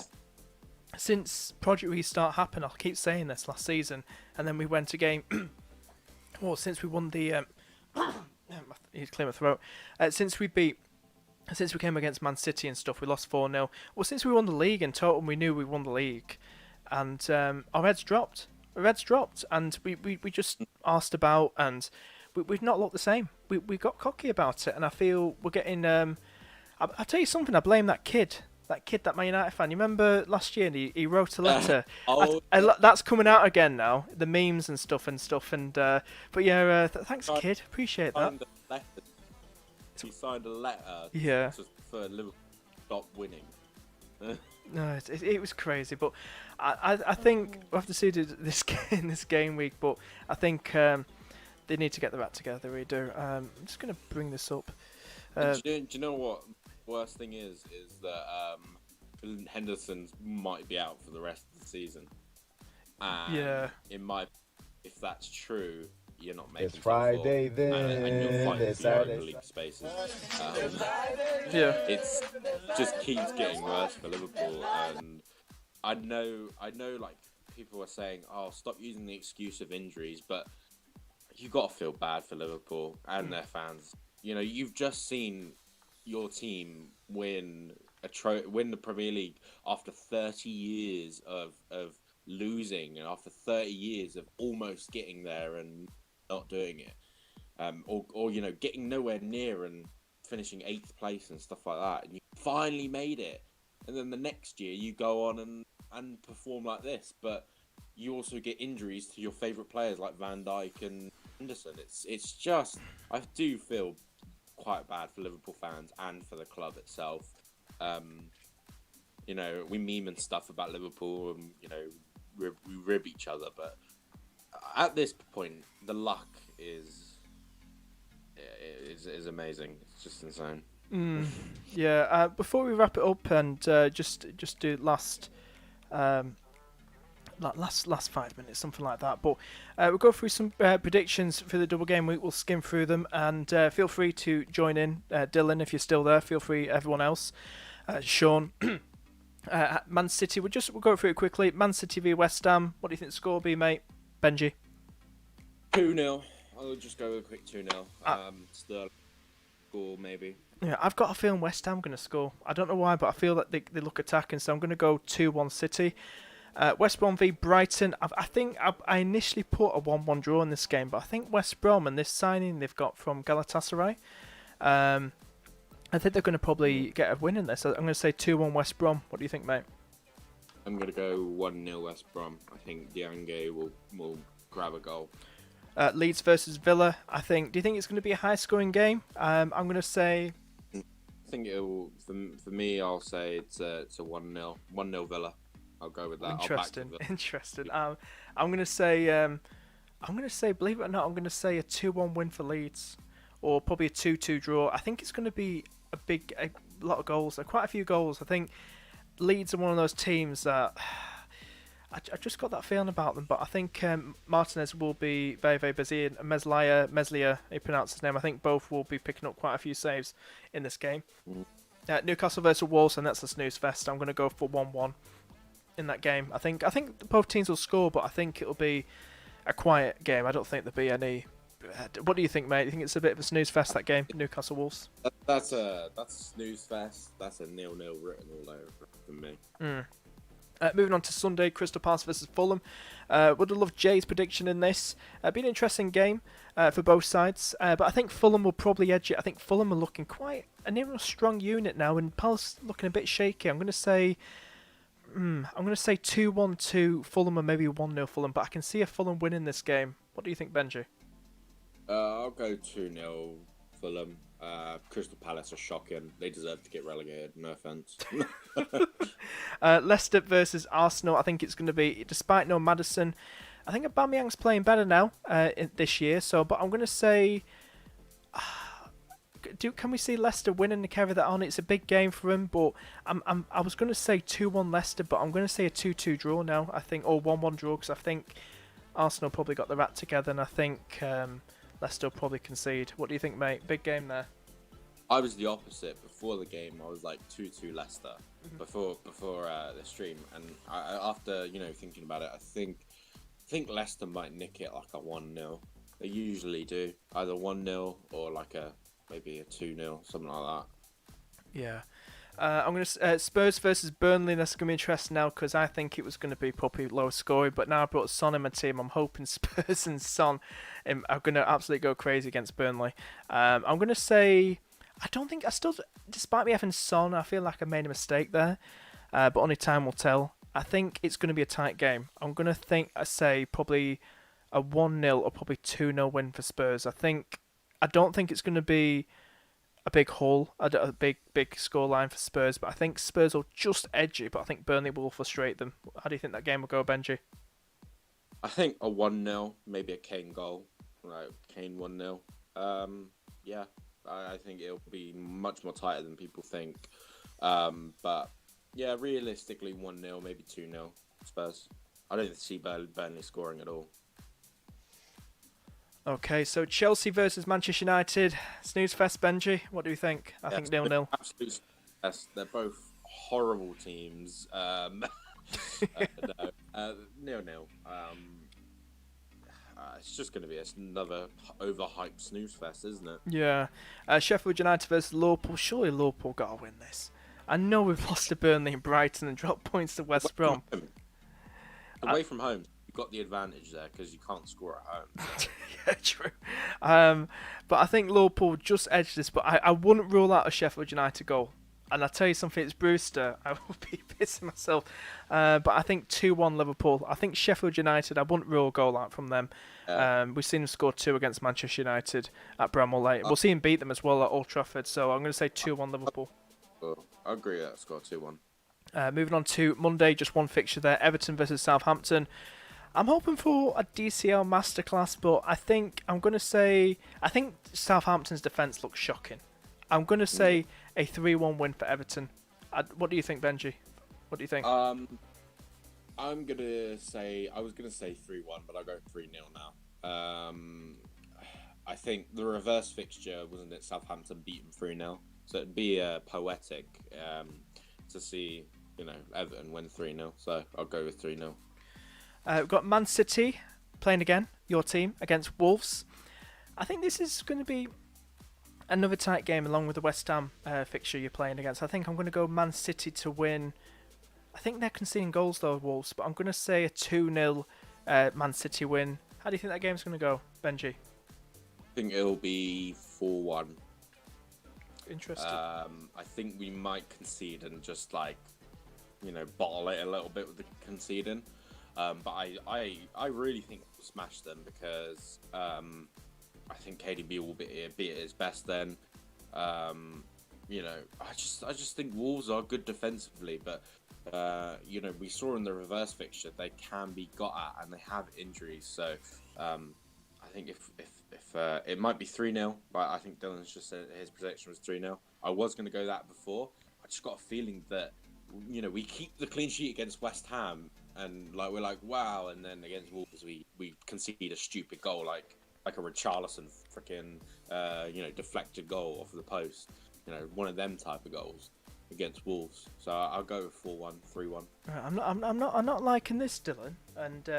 since Project Restart happened, I'll keep saying this, last season, and then we went a game, well, since we won the, he's clear my throat, since we beat since we came against Man City and stuff, we lost 4-0. Well, since we won the league in total, we knew we won the league, and our heads dropped. Our heads dropped, and we just asked about, and we've not looked the same. We got cocky about it, and I feel we're getting. I'll tell you something. I blame that kid. That Man United fan. You remember last year? And he wrote a letter. That's coming out again now. The memes and stuff. And but yeah, thanks, kid. Appreciate that. He signed a letter. Yeah. For Liverpool to stop winning. No, it was crazy. But I think we'll have to see this game week. But I think they need to get their act together. We do. I'm just gonna bring this up. Do you know what? Worst thing is that Henderson might be out for the rest of the season. And if that's true, you're not making. It's Friday then. And you're fighting for Europa League spaces. It just keeps getting worse for Liverpool, and I know, like people are saying, "Oh, stop using the excuse of injuries," but you got to feel bad for Liverpool and their fans. You know, you've just seen your team win the Premier League after 30 years of losing, and after 30 years of almost getting there and not doing it, or you know, getting nowhere near and finishing 8th place and stuff like that, and you finally made it, and then the next year you go on and perform like this, but you also get injuries to your favourite players like Van Dijk and Henderson. It's just, I do feel quite bad for Liverpool fans and for the club itself. You know, we meme and stuff about Liverpool, and you know, we rib each other, but at this point, the luck is amazing. It's just insane. Yeah. Before we wrap it up and just do last 5 minutes, something like that. But we'll go through some predictions for the double game week. We'll skim through them, and feel free to join in. Dylan, if you're still there, feel free. Everyone else, Sean, Man City. We'll go through it quickly. Man City v West Ham. What do you think the score will be, mate? Benji. 2-0. I'll just go with a quick 2-0. Sterling score maybe. Yeah, I've got a feeling West Ham going to score. I don't know why, but I feel that they look attacking, so I'm going to go 2-1 City. West Brom v Brighton. I think I initially put a 1-1 draw in this game, but I think West Brom and this signing they've got from Galatasaray, I think they're going to probably get a win in this. I'm going to say 2-1 West Brom. What do you think, mate? I'm going to go 1-0 West Brom. I think Diange will grab a goal. Leeds versus Villa. Do you think it's going to be a high-scoring game? I'm going to say. I think it will. For me, I'll say it's a 1-0. 1-0 Villa. I'll go with that. Interesting. I'm going to say. Believe it or not, I'm going to say a 2-1 win for Leeds, or probably a 2-2 draw. I think it's going to be a lot of goals. Quite a few goals. I think Leeds are one of those teams that. I just got that feeling about them, but I think Martinez will be very, very busy, and Meslier, he pronounced his name. I think both will be picking up quite a few saves in this game. Newcastle versus Wolves, and that's a snooze fest. I'm going to go for 1-1 in that game. I think both teams will score, but I think it'll be a quiet game. I don't think there'll be any. What do you think, mate? Do you think it's a bit of a snooze fest, that game, Newcastle Wolves? That's a snooze fest. That's a 0-0 written all over for me. Moving on to Sunday, Crystal Palace versus Fulham. Would have loved Jay's prediction in this. Been an interesting game for both sides, but I think Fulham will probably edge it. I think Fulham are looking quite a near a strong unit now, and Palace looking a bit shaky. I'm going to say 2-1 to Fulham, or maybe 1-0 Fulham, but I can see a Fulham winning this game. What do you think, Benji? I'll go 2-0 Fulham. Crystal Palace are shocking. They deserve to get relegated. No offense. Leicester versus Arsenal. I think it's going to be, despite no Maddison, I think Aubameyang's playing better now this year. But I'm going to say, can we see Leicester winning the carry that on? It's a big game for him, but I was going to say 2-1 Leicester, but I'm going to say a 2-2 draw now. I think, or 1-1 draw, because I think Arsenal probably got their act together, and I think Leicester will probably concede. What do you think, mate? Big game there. I was the opposite. Before the game, I was like 2-2 Leicester before the stream, and after thinking about it, I think Leicester might nick it like a 1-0. They usually do, either 1-0 or like maybe a 2-0, something like Yeah. I'm going to Spurs versus Burnley. That's going to be interesting now because I think it was going to be probably low scoring, but now I brought Son in my team. I'm hoping Spurs and Son are going to absolutely go crazy against Burnley. I'm going to say I still, despite me having Son, I feel like I made a mistake there, but only time will tell. I think it's going to be a tight game. I'm going to say probably a 1-0 or probably 2-0 win for Spurs. I don't think it's going to be a big haul, a big scoreline for Spurs, but I think Spurs will just edge it, but I think Burnley will frustrate them. How do you think that game will go, Benji? I think a 1-0, maybe a Kane goal, like Kane 1-0. Yeah, I think it'll be much more tighter than people think. But yeah, realistically 1-0, maybe 2-0 Spurs. I don't see Burnley scoring at all. Okay, so Chelsea versus Manchester United. Snooze fest, Benji. What do you think? I think 0-0. Absolute yes, they're both horrible teams. No, 0-0. It's just going to be another overhyped snooze fest, isn't it? Yeah. Sheffield United versus Liverpool. Surely Liverpool got to win this. I know we've lost to Burnley and Brighton and dropped points to West Brom. Away from home, you've got the advantage there because you can't score at home. So. Yeah, true. But I think Liverpool just edged this, but I wouldn't rule out a Sheffield United goal. And I'll tell you something, it's Brewster. I will be pissing myself. But I think 2-1 Liverpool. I think Sheffield United, I wouldn't rule a goal out from them. We've seen them score 2 against Manchester United at Bramall Lane. We'll see them beat them as well at Old Trafford. So I'm going to say 2-1 Liverpool. I agree that score 2-1. Moving on to Monday, just one fixture there. Everton versus Southampton. I'm hoping for a DCL masterclass, but I think Southampton's defence looks shocking. I'm going to say a 3-1 win for Everton. What do you think, Benji? What do you think? I was going to say 3-1, but I'll go 3-0 now. I think the reverse fixture, wasn't it, Southampton beat them 3-0. So it'd be poetic to see, Everton win 3-0. So I'll go with 3-0. We've got Man City playing again, your team, against Wolves. I think this is going to be another tight game along with the West Ham fixture you're playing against. I think I'm going to go Man City to win. I think they're conceding goals though, Wolves, but I'm going to say a 2-0 Man City win. How do you think that game's going to go, Benji? I think it'll be 4-1. Interesting. I think we might concede and just bottle it a little bit with the conceding. But I really think we'll smash them because I think KDB will be at his best then. I just think Wolves are good defensively, but we saw in the reverse fixture they can be got at and they have injuries. So I think if it might be 3-0, but I think Dylan's just said his prediction was 3-0. I was going to go that before. I just got a feeling that we keep the clean sheet against West Ham. And we're like, wow, and then against Wolves we concede a stupid goal like a Richarlison freaking deflected goal off of the post, one of them type of goals against Wolves. So I'll go with 4-1, 3-1. I'm not liking this, Dylan and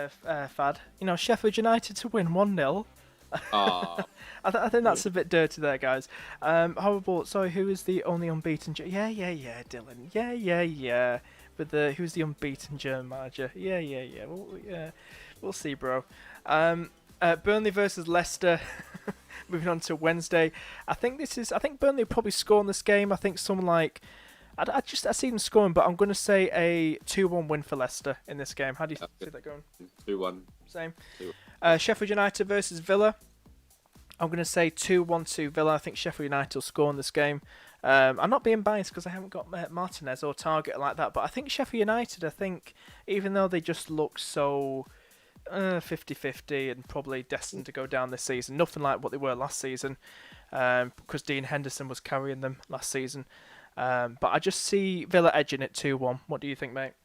Fad. Sheffield United to win 1-0. I think that's a bit dirty there, guys. Horrible. Sorry, who is the only unbeaten? Yeah, Dylan. Yeah. With who's the unbeaten German manager? Yeah. We'll see, bro. Burnley versus Leicester. Moving on to Wednesday. I think Burnley will probably score in this game. I think I see them scoring, but I'm going to say a 2-1 win for Leicester in this game. How do you see that going? 2-1. Same. 2-1. Sheffield United versus Villa. I'm going to say 2-1 to Villa. I think Sheffield United will score in this game. I'm not being biased because I haven't got Martinez or Target like that, but I think Sheffield United, even though they just look so 50-50 and probably destined to go down this season, nothing like what they were last season, because Dean Henderson was carrying them last season. But I just see Villa edging it 2-1. What do you think, mate?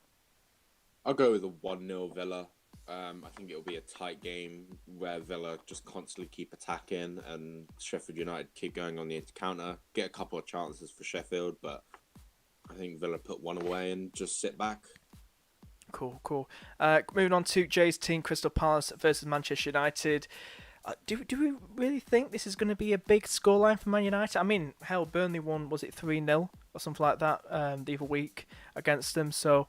I'll go with a 1-0 Villa. I think it'll be a tight game where Villa just constantly keep attacking and Sheffield United keep going on the counter. Get a couple of chances for Sheffield, but I think Villa put one away and just sit back. Cool. Moving on to Jay's team, Crystal Palace versus Manchester United. Do we really think this is going to be a big scoreline for Man United? I mean, hell, Burnley won, was it 3-0 or something like that the other week against them. So,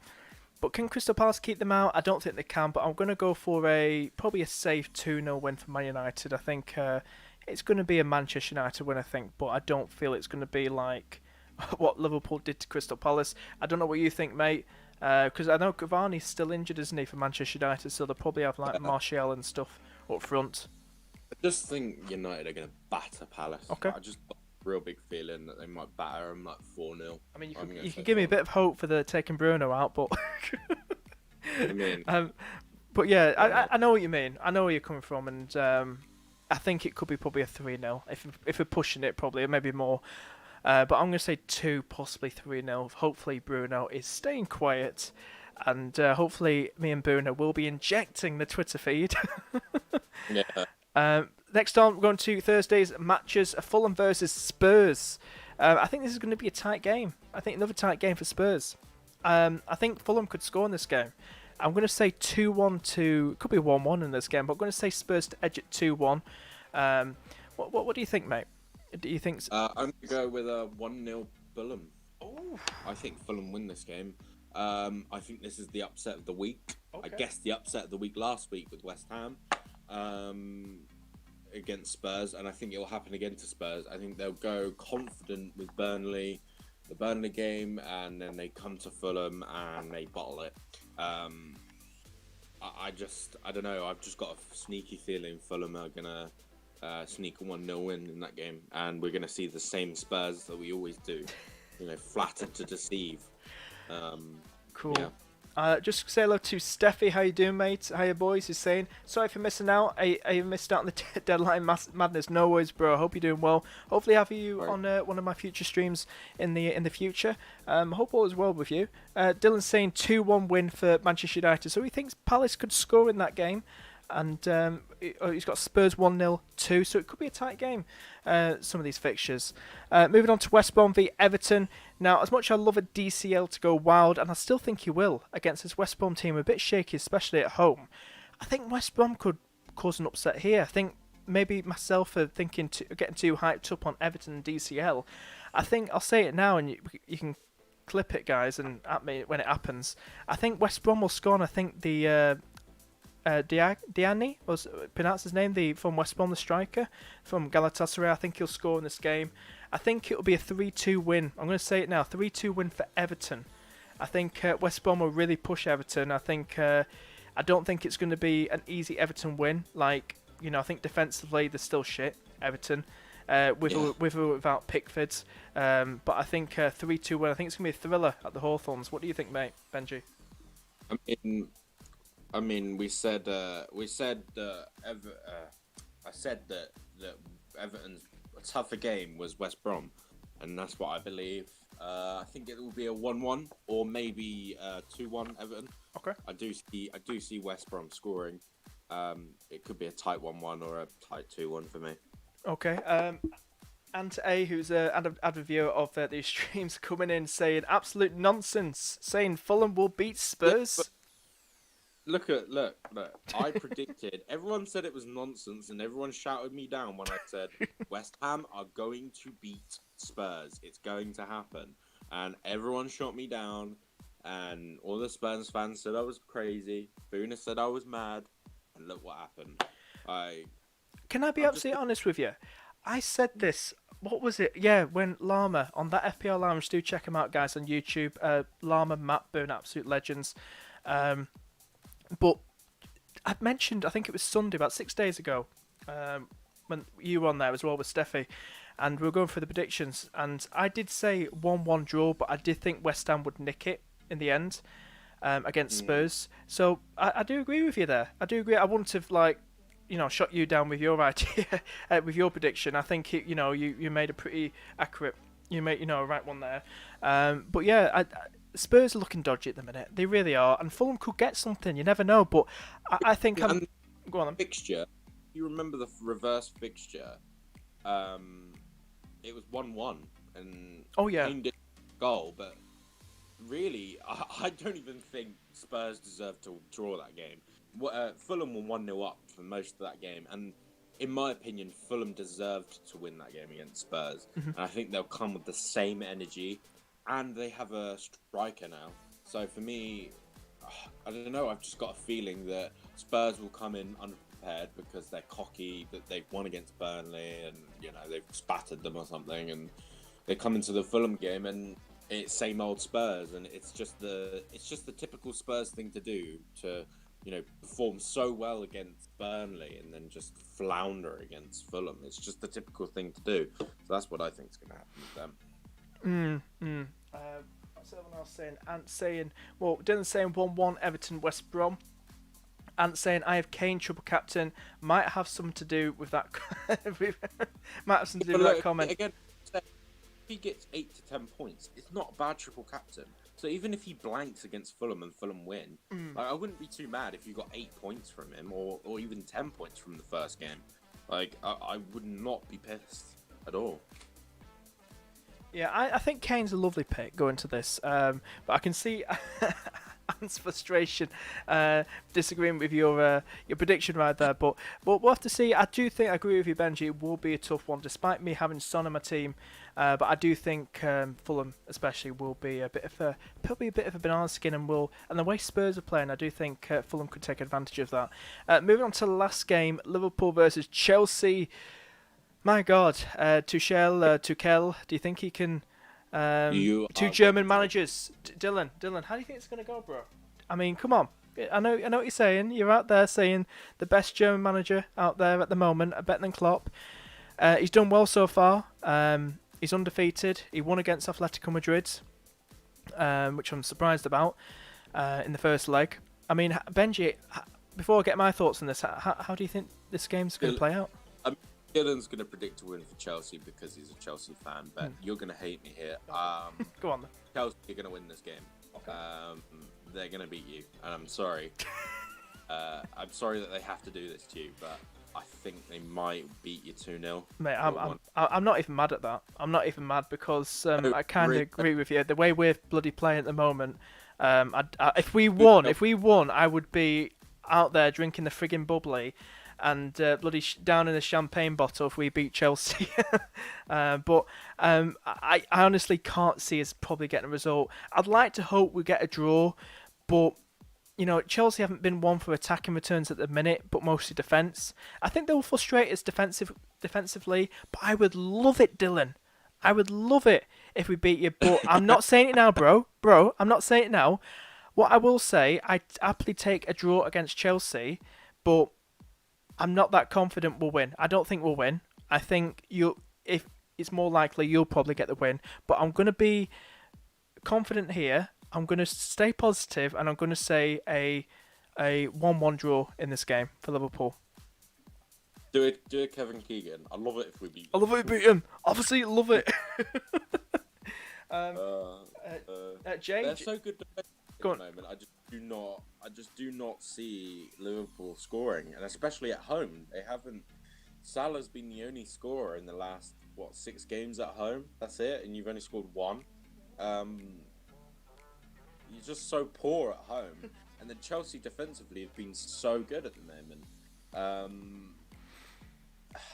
but can Crystal Palace keep them out? I don't think they can, but I'm going to go for probably a safe 2-0 win for Man United. I think it's going to be a Manchester United win, I think, but I don't feel it's going to be like what Liverpool did to Crystal Palace. I don't know what you think, mate, because I know Cavani's still injured, isn't he, for Manchester United, so they'll probably have like Martial and stuff up front. I just think United are going to batter Palace. Okay. I just got a real big feeling that they might batter them like 4-0. I mean, you could give me a bit of hope for the taking Bruno out, but I mean, but yeah, I know what you mean. I know where you're coming from, and I think it could be probably a 3-0 if we're pushing it, probably maybe more. But I'm going to say 2, possibly 3-0. Hopefully Bruno is staying quiet, and hopefully me and Bruno will be injecting the Twitter feed. yeah. Next on, we're going to Thursday's matches: Fulham versus Spurs. I think this is going to be a tight game. I think another tight game for Spurs. I think Fulham could score in this game. I'm going to say 2-1 to... Could be 1-1 in this game, but I'm going to say Spurs to edge at 2-1. What do you think, mate? Do you think... I'm going to go with a 1-0 Fulham. Oh. I think Fulham win this game. I think this is the upset of the week. Okay. I guess the upset of the week last week with West Ham against Spurs, and I think it will happen again to Spurs. I think they'll go confident with Burnley, the Burnley game, and then they come to Fulham and they bottle it. I don't know. I've just got a sneaky feeling Fulham are gonna sneak a 1-0 win in that game, and we're gonna see the same Spurs that we always do. Flattered to deceive. Cool. Yeah. Just say hello to Steffi. How you doing, mate? How you boys? He's saying, sorry for missing out. I missed out on the deadline madness. No worries, bro. Hope you're doing well. Hopefully have you on one of my future streams in the future. Hope all is well with you. Dylan's saying 2-1 win for Manchester United. So he thinks Palace could score in that game. And he's got Spurs 1-0 too, so it could be a tight game, some of these fixtures. Moving on to West Brom v Everton. Now, as much as I love a DCL to go wild, and I still think he will, against this West Brom team, a bit shaky, especially at home, I think West Brom could cause an upset here. I think maybe myself are getting too hyped up on Everton and DCL. I think, I'll say it now, and you can clip it, guys, and at me when it happens. I think West Brom will score, and I think the... Diani was pronounced his name, from West Brom, the striker from Galatasaray. I think he'll score in this game. I think it'll be a 3-2 win. I'm going to say it now, 3-2 win for Everton. I think West Brom will really push Everton. I don't think it's going to be an easy Everton win. I think defensively they're still shit, Everton, with or without Pickford. But I think 3-2 win. I think it's going to be a thriller at the Hawthorns. What do you think, mate, Benji? I mean, I said that Everton's tougher game was West Brom, and that's what I believe. I think it will be a 1-1 or maybe 2-1 Everton. Okay. I do see West Brom scoring. It could be a tight 1-1 or a tight 2-1 for me. Okay. Ant A, who's an avid viewer of these streams, coming in saying absolute nonsense, saying Fulham will beat Spurs. Look. I predicted. Everyone said it was nonsense, and everyone shouted me down when I said West Ham are going to beat Spurs. It's going to happen, and everyone shot me down. And all the Spurs fans said I was crazy. BRUNO said I was mad, and look what happened. Can I be absolutely honest with you? I said this. What was it? Yeah, when Llama on that FPL Lounge. Do check him out, guys, on YouTube. Llama, Matt Boone, absolute legends. But I mentioned, I think it was Sunday, about 6 days ago, when you were on there as well with Steffi, and we were going through the predictions, and I did say 1-1 draw, but I did think West Ham would nick it in the end against Spurs. So I do agree with you there. I do agree. I wouldn't have shot you down with your idea, with your prediction. I think you made a pretty accurate, a right one there. But yeah, Spurs are looking dodgy at the minute. They really are, and Fulham could get something. You never know, but I think I'm. Go on. Fixture. You remember the reverse fixture? It was 1-1, and Kane did goal, but really, I don't even think Spurs deserve to draw that game. Fulham were 1-0 up for most of that game, and in my opinion, Fulham deserved to win that game against Spurs. Mm-hmm. And I think they'll come with the same energy and they have a striker now. So for me, I don't know. I've just got a feeling that Spurs will come in unprepared because they're cocky, that they've won against Burnley, and they've spattered them or something, and they come into the Fulham game and it's same old Spurs, and it's just the typical Spurs thing to do, to perform so well against Burnley and then just flounder against Fulham. It's just the typical thing to do. So that's what I think is going to happen with them. What's everyone else saying? Ant saying, well, Dylan saying 1-1 Everton West Brom. Ant saying, I have Kane triple captain. Might have something to do with that. Might have something to do with that comment. Again, if he gets 8 to 10 points, it's not a bad triple captain. So even if he blanks against Fulham and Fulham win, I wouldn't be too mad if you got 8 points from him, or even 10 points from the first game. I would not be pissed at all. Yeah, I think Kane's a lovely pick going to this, but I can see Ant's frustration disagreeing with your prediction right there. But we'll have to see. I do think I agree with you, Benji. It will be a tough one, despite me having Son on my team. But I do think Fulham, especially, will be probably a bit of a banana skin, and the way Spurs are playing, I do think Fulham could take advantage of that. Moving on to the last game, Liverpool versus Chelsea. My God, Tuchel, do you think he can? Two German managers. Dylan, how do you think it's going to go, bro? I mean, come on. I know what you're saying. You're out there saying the best German manager out there at the moment, better than Klopp. He's done well so far. He's undefeated. He won against Atletico Madrid, which I'm surprised about in the first leg. I mean, Benji, before I get my thoughts on this, how do you think this game's going to play out? Dylan's going to predict a win for Chelsea because he's a Chelsea fan, but you're going to hate me here. Go on then. Chelsea are going to win this game. Okay. They're going to beat you, and I'm sorry. I'm sorry that they have to do this to you, but I think they might beat you 2-0. Mate, I'm not even mad at that. I'm not even mad because I kind of agree with you. The way we're bloody playing at the moment, if we won, I would be out there drinking the friggin' bubbly and bloody down in a champagne bottle if we beat Chelsea. But I honestly can't see us probably getting a result. I'd like to hope we get a draw, but Chelsea haven't been one for attacking returns at the minute, but mostly defence. I think they'll frustrate us defensively, but I would love it, Dylan. I would love it if we beat you, but I'm not saying it now, bro. I'm not saying it now. What I will say, I'd happily take a draw against Chelsea, but I'm not that confident we'll win. I don't think we'll win. I think if it's more likely you'll probably get the win, but I'm going to be confident here. I'm going to stay positive, and I'm going to say a 1-1 draw in this game for Liverpool. Do it, Kevin Keegan. I love it if we beat. I love it if we beat him. Obviously, love it. Jay, they're so good at the moment. I just do not see Liverpool scoring, and especially at home, they haven't. Salah's been the only scorer in the last 6 games at home. That's it, and you've only scored 1. You're just so poor at home, and then Chelsea defensively have been so good at the moment.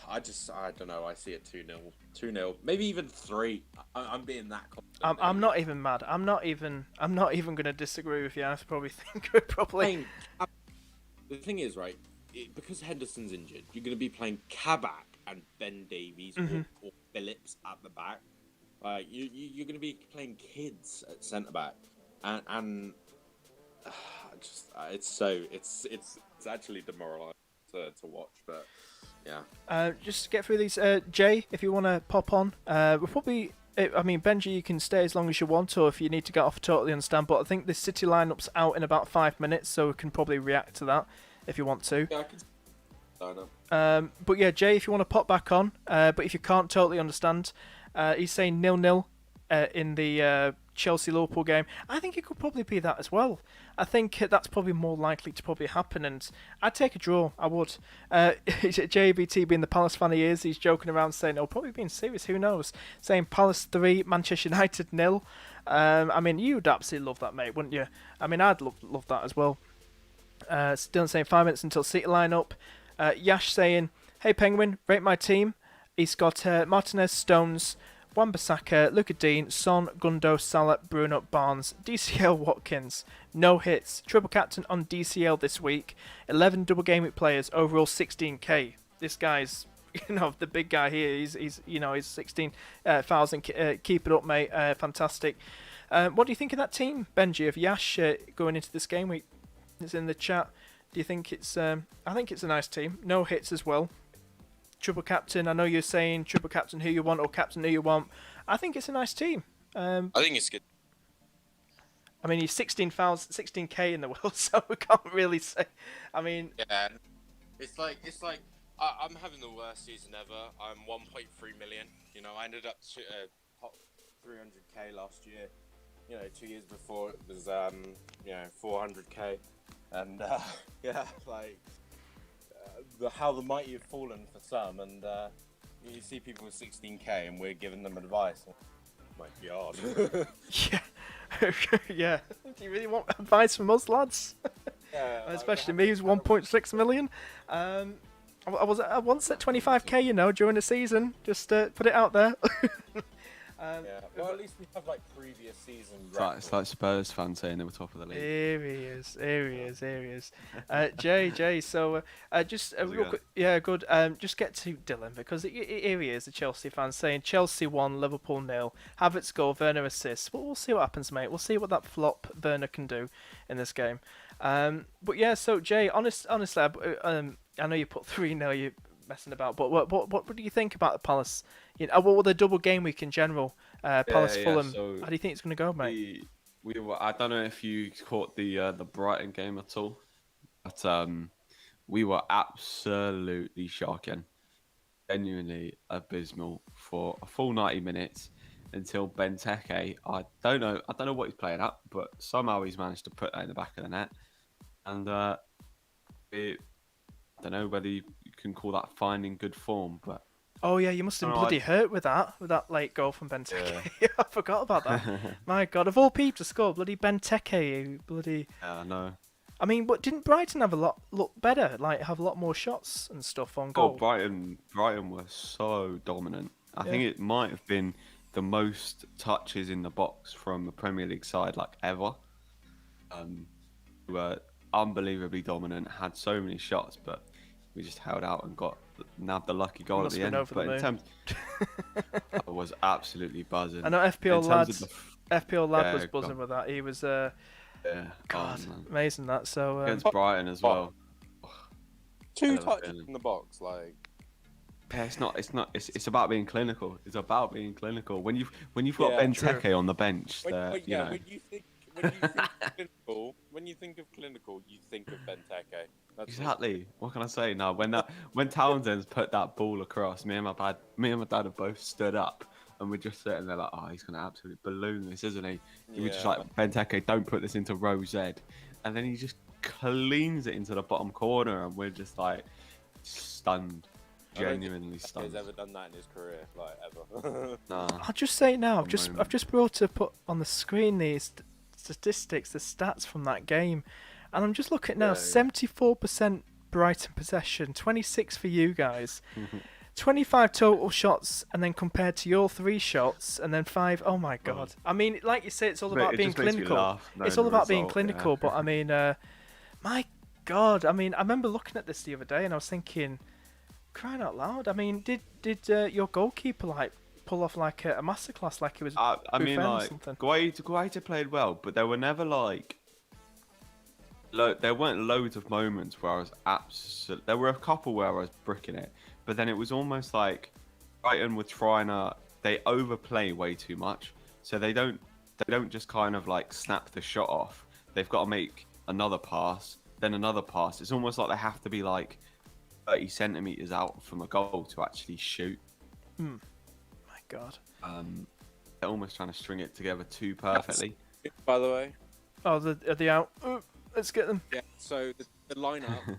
I don't know. I see it 2-0, maybe even 3. I'm being that confident. I'm not even mad. I'm not even going to disagree with you. I probably think we're probably. The thing is, right? Because Henderson's injured, you're going to be playing Kabak and Ben Davies or Phillips at the back. You're going to be playing kids at centre back, and it's actually demoralising to watch, but. Yeah. Just get through these. Jay, if you want to pop on, we'll probably. I mean, Benji, you can stay as long as you want, or if you need to get off, totally understand. But I think the City lineup's out in about 5 minutes, so we can probably react to that if you want to. Yeah, I can. I know. But yeah, Jay, if you want to pop back on, but if you can't, totally understand. He's saying 0-0 in the Chelsea-Liverpool game. I think it could probably be that as well. I think that's probably more likely to probably happen, and I'd take a draw. I would. JBT being the Palace fan he is, he's joking around saying, "Oh, probably being serious. Who knows?" Saying Palace 3, Manchester United 0. I mean, you'd absolutely love that, mate, wouldn't you? I mean, I'd love that as well. Still saying 5 minutes until City lineup. Yash saying, "Hey Penguin, rate my team." He's got Martinez, Stones, Wan-Bissaka, Luka Dean, Son, Gundo, Salah, Bruno, Barnes, DCL, Watkins. No hits. Triple captain on DCL this week. 11 double game week players. Overall 16k. This guy's, the big guy here. He's 16,000. Keep it up, mate. Fantastic. What do you think of that team, Benji? Of Yash going into this game week? It's in the chat. Do you think it's? I think it's a nice team. No hits as well. Triple captain. I know you're saying triple captain who you want or captain who you want. I think it's a nice team. I think it's good. I mean, he's 16k in the world, so we can't really say. I mean, Yeah, it's like I'm having the worst season ever. I'm 1.3 million. I ended up to top 300k last year. 2 years before it was 400k, and how the mighty have fallen for some, and you see people with 16k, and we're giving them advice. My God. yeah. Do you really want advice from us, lads? Yeah, Especially me, who's 1.6 million. I was once at 25k, during the season. Just put it out there. Well, at least we have previous season. It's like Spurs fans saying they were top of the league. Here he is. Jay. So just real quick, good. Just get to Dylan because here he is, the Chelsea fan saying Chelsea 1, Liverpool 0. Havertz goal, Werner assists. But we'll see what happens, mate. We'll see what that flop Werner can do in this game. But yeah, so Jay, honestly, I know you put 3-0. You messing about, but what do you think about the Palace? What the double game week in general? Palace, Fulham. So How do you think it's going to go, mate? We were. I don't know if you caught the Brighton game at all, but we were absolutely shocking, genuinely abysmal for a full 90 minutes until Benteke. I don't know what he's playing at, but somehow he's managed to put that in the back of the net, and I don't know whether you can call that finding good form, but Oh yeah, you must have been bloody hurt with that late goal from Benteke. Yeah. I forgot about that. My God, of all people to score, bloody Benteke, bloody. Yeah, I know. I mean, but didn't Brighton have look better? Have a lot more shots and stuff on goal. Oh, Brighton were so dominant. I think it might have been the most touches in the box from a Premier League side ever. We were unbelievably dominant, had so many shots, but we just held out and nabbed the lucky goal at the end. But in terms, I was absolutely buzzing. I know FPL lad was buzzing with that. He was God, amazing that. So against Brighton as well. 2 touches in the box, It's about being clinical. It's about being clinical. When you've got Benteke on the bench, when you think of clinical, you think of Benteke. Exactly. What can I say? Now, when Townsend's put that ball across, me and my dad have both stood up, and we're just sitting there oh, he's gonna absolutely balloon this, isn't he? Yeah. We're just Benteke, don't put this into row Z, and then he just cleans it into the bottom corner, and we're just stunned. Genuinely stunned. He's ever done that in his career, ever. Nah. I'll just say now, I've just brought to put on the screen these statistics, the stats from that game, and I'm just looking now. 74% Brighton possession, 26 for you guys, 25 total shots, and then compared to your 3 shots, and then 5. Oh my God! I mean, like you say, it's all about being clinical. It's all about being clinical, but I mean, my God! I mean, I remember looking at this the other day, and I was thinking, crying out loud! I mean, did your goalkeeper pull off a masterclass it was? I mean, Guaita played well, but there were never there weren't loads of moments where I was absolutely. There were a couple where I was bricking it, but then it was almost like Brighton were trying to. They overplay way too much, so they don't just kind of snap the shot off. They've got to make another pass, then another pass. It's almost like they have to be 30 centimeters out from a goal to actually shoot. My God. They're almost trying to string it together too perfectly. By the way. Oh, are they out? Ooh, let's get them. Yeah. So the lineup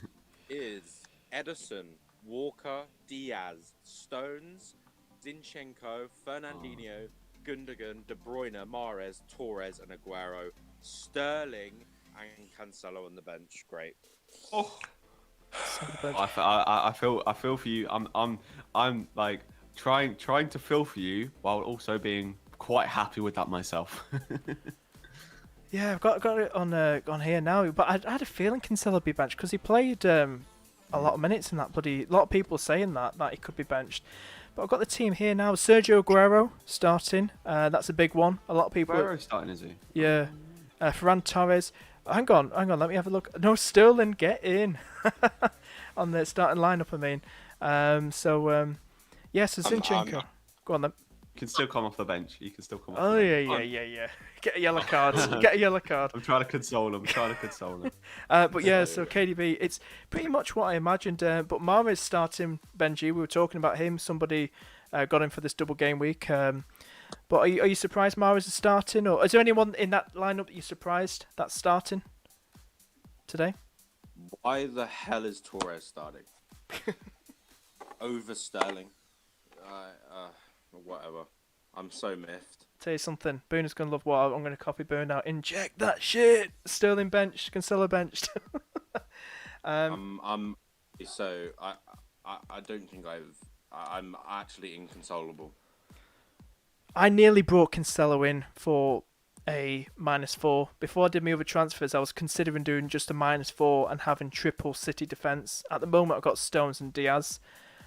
is Ederson, Walker, Diaz, Stones, Zinchenko, Fernandinho, Gundogan, De Bruyne, Mahrez, Torres, and Aguero. Sterling and Cancelo on the bench. Great. Oh. I feel for you. I'm trying to feel for you while also being quite happy with that myself. Yeah, I've got it on here now. But I had a feeling Cancelo would be benched because he played a lot of minutes in that bloody. A lot of people saying that he could be benched. But I've got the team here now. Sergio Aguero starting. That's a big one. A lot of people. Aguero's starting, is he? Yeah. Ferran Torres. Hang on. Let me have a look. No, Sterling, get in on the starting lineup. I mean, yes, Zinchenko. Go on then. You can still come off the bench. You can still come off. Oh the yeah. bench. Get a yellow card. Get a yellow card. I'm trying to console him. But yeah, so KDB, it's pretty much what I imagined. But Mahrez starting Benji. We were talking about him. Somebody got him for this double game week. But are you surprised Mahrez is starting, or is there anyone in that lineup that you're surprised that's starting today? Why the hell is Torres starting over Sterling? Whatever. I'm so miffed. Tell you something, Booner's gonna love what I'm gonna copy Boone now. Inject that shit. Sterling benched, Cancelo benched. I'm so I don't think I'm actually inconsolable. I nearly brought Cancelo in for a -4. Before I did my other transfers, I was considering doing just a -4 and having triple City defence. At the moment, I've got Stones and Diaz.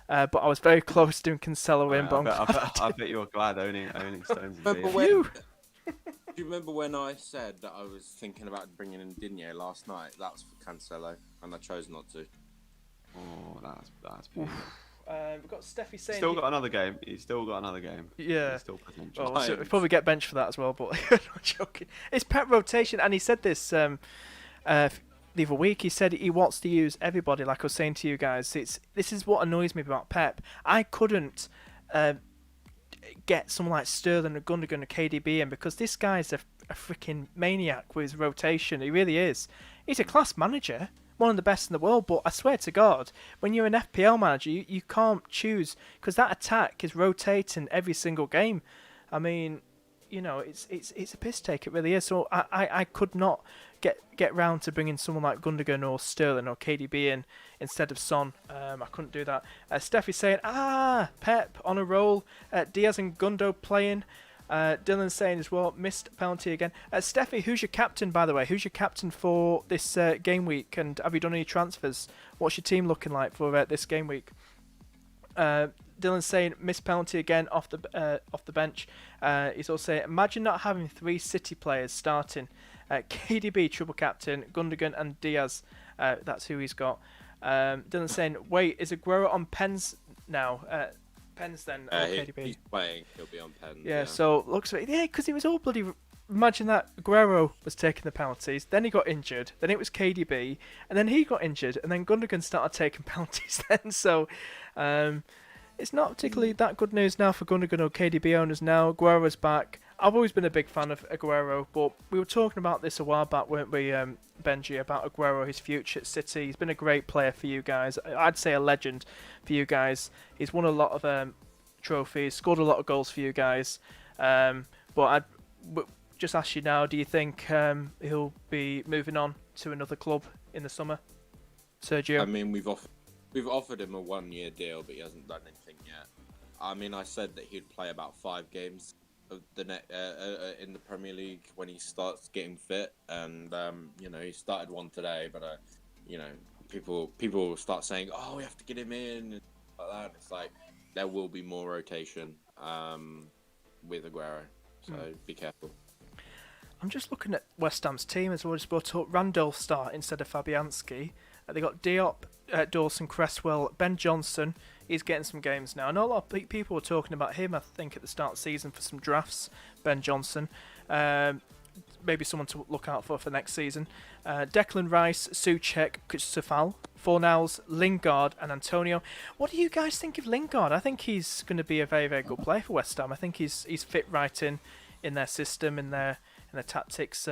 But I was very close doing Cancelo in. But I bet you're glad owning Stones. Do you remember when I said that I was thinking about bringing in Digne last night? That was for Cancelo, and I chose not to. Oh, that's beautiful. We've got Steffi saying Still got another game. He's still got another game. Yeah. There's still potential. Well, so we'll probably get benched for that as well. But I'm joking. It's Pep rotation, and he said this the other week. He said he wants to use everybody. Like I was saying to you guys, this is what annoys me about Pep. I couldn't get someone like Sterling or Gundogan or KDB in because this guy's a freaking maniac with his rotation. He really is. He's a class manager, one of the best in the world. But I swear to God, when you're an FPL manager, you can't choose because that attack is rotating every single game. I mean, you know, it's a piss take. It really is. So I could not get round to bringing someone like Gundogan or Sterling or KDB in instead of Son. I couldn't do that. Steph is saying, Pep on a roll. Diaz and Gundo playing. Dylan's saying as well, missed penalty again. Steffi, who's your captain, by the way? Who's your captain for this game week? And have you done any transfers? What's your team looking like for this game week? Dylan's saying missed penalty again off the bench. He's also saying, imagine not having 3 City players starting. KDB, triple captain, Gundogan and Diaz. That's who he's got. Dylan's saying, wait, is Aguero on pens now? Pens then, or KDB? He's playing, he'll be on pens. Yeah, so looks like, because he was all bloody. Imagine that Aguero was taking the penalties, then he got injured, then it was KDB, and then he got injured, and then Gundogan started taking penalties then. So it's not particularly that good news now for Gundogan or KDB owners now. Aguero's back. I've always been a big fan of Aguero, but we were talking about this a while back, weren't we, Benji, about Aguero, his future at City. He's been a great player for you guys. I'd say a legend for you guys. He's won a lot of trophies, scored a lot of goals for you guys. But I'd just ask you now, do you think he'll be moving on to another club in the summer? Sergio? I mean, we've offered him a 1-year deal, but he hasn't done anything yet. I mean, I said that he'd play about 5 games of in the Premier League when he starts getting fit, and you know, he started one today, but you know, people will start saying, oh, we have to get him in and like that. It's like there will be more rotation with Aguero, so be careful. I'm just looking at West Ham's team as well. Just brought up Randolph start instead of Fabianski. They got Diop, Dawson, Cresswell, Ben Johnson. He's getting some games now. I know a lot of people were talking about him, I think, at the start of the season for some drafts. Ben Johnson. Maybe someone to look out for next season. Declan Rice, Souček, Safal, Fornals, Lingard and Antonio. What do you guys think of Lingard? I think he's going to be a very, very good player for West Ham. I think he's fit right in their system, in their tactics.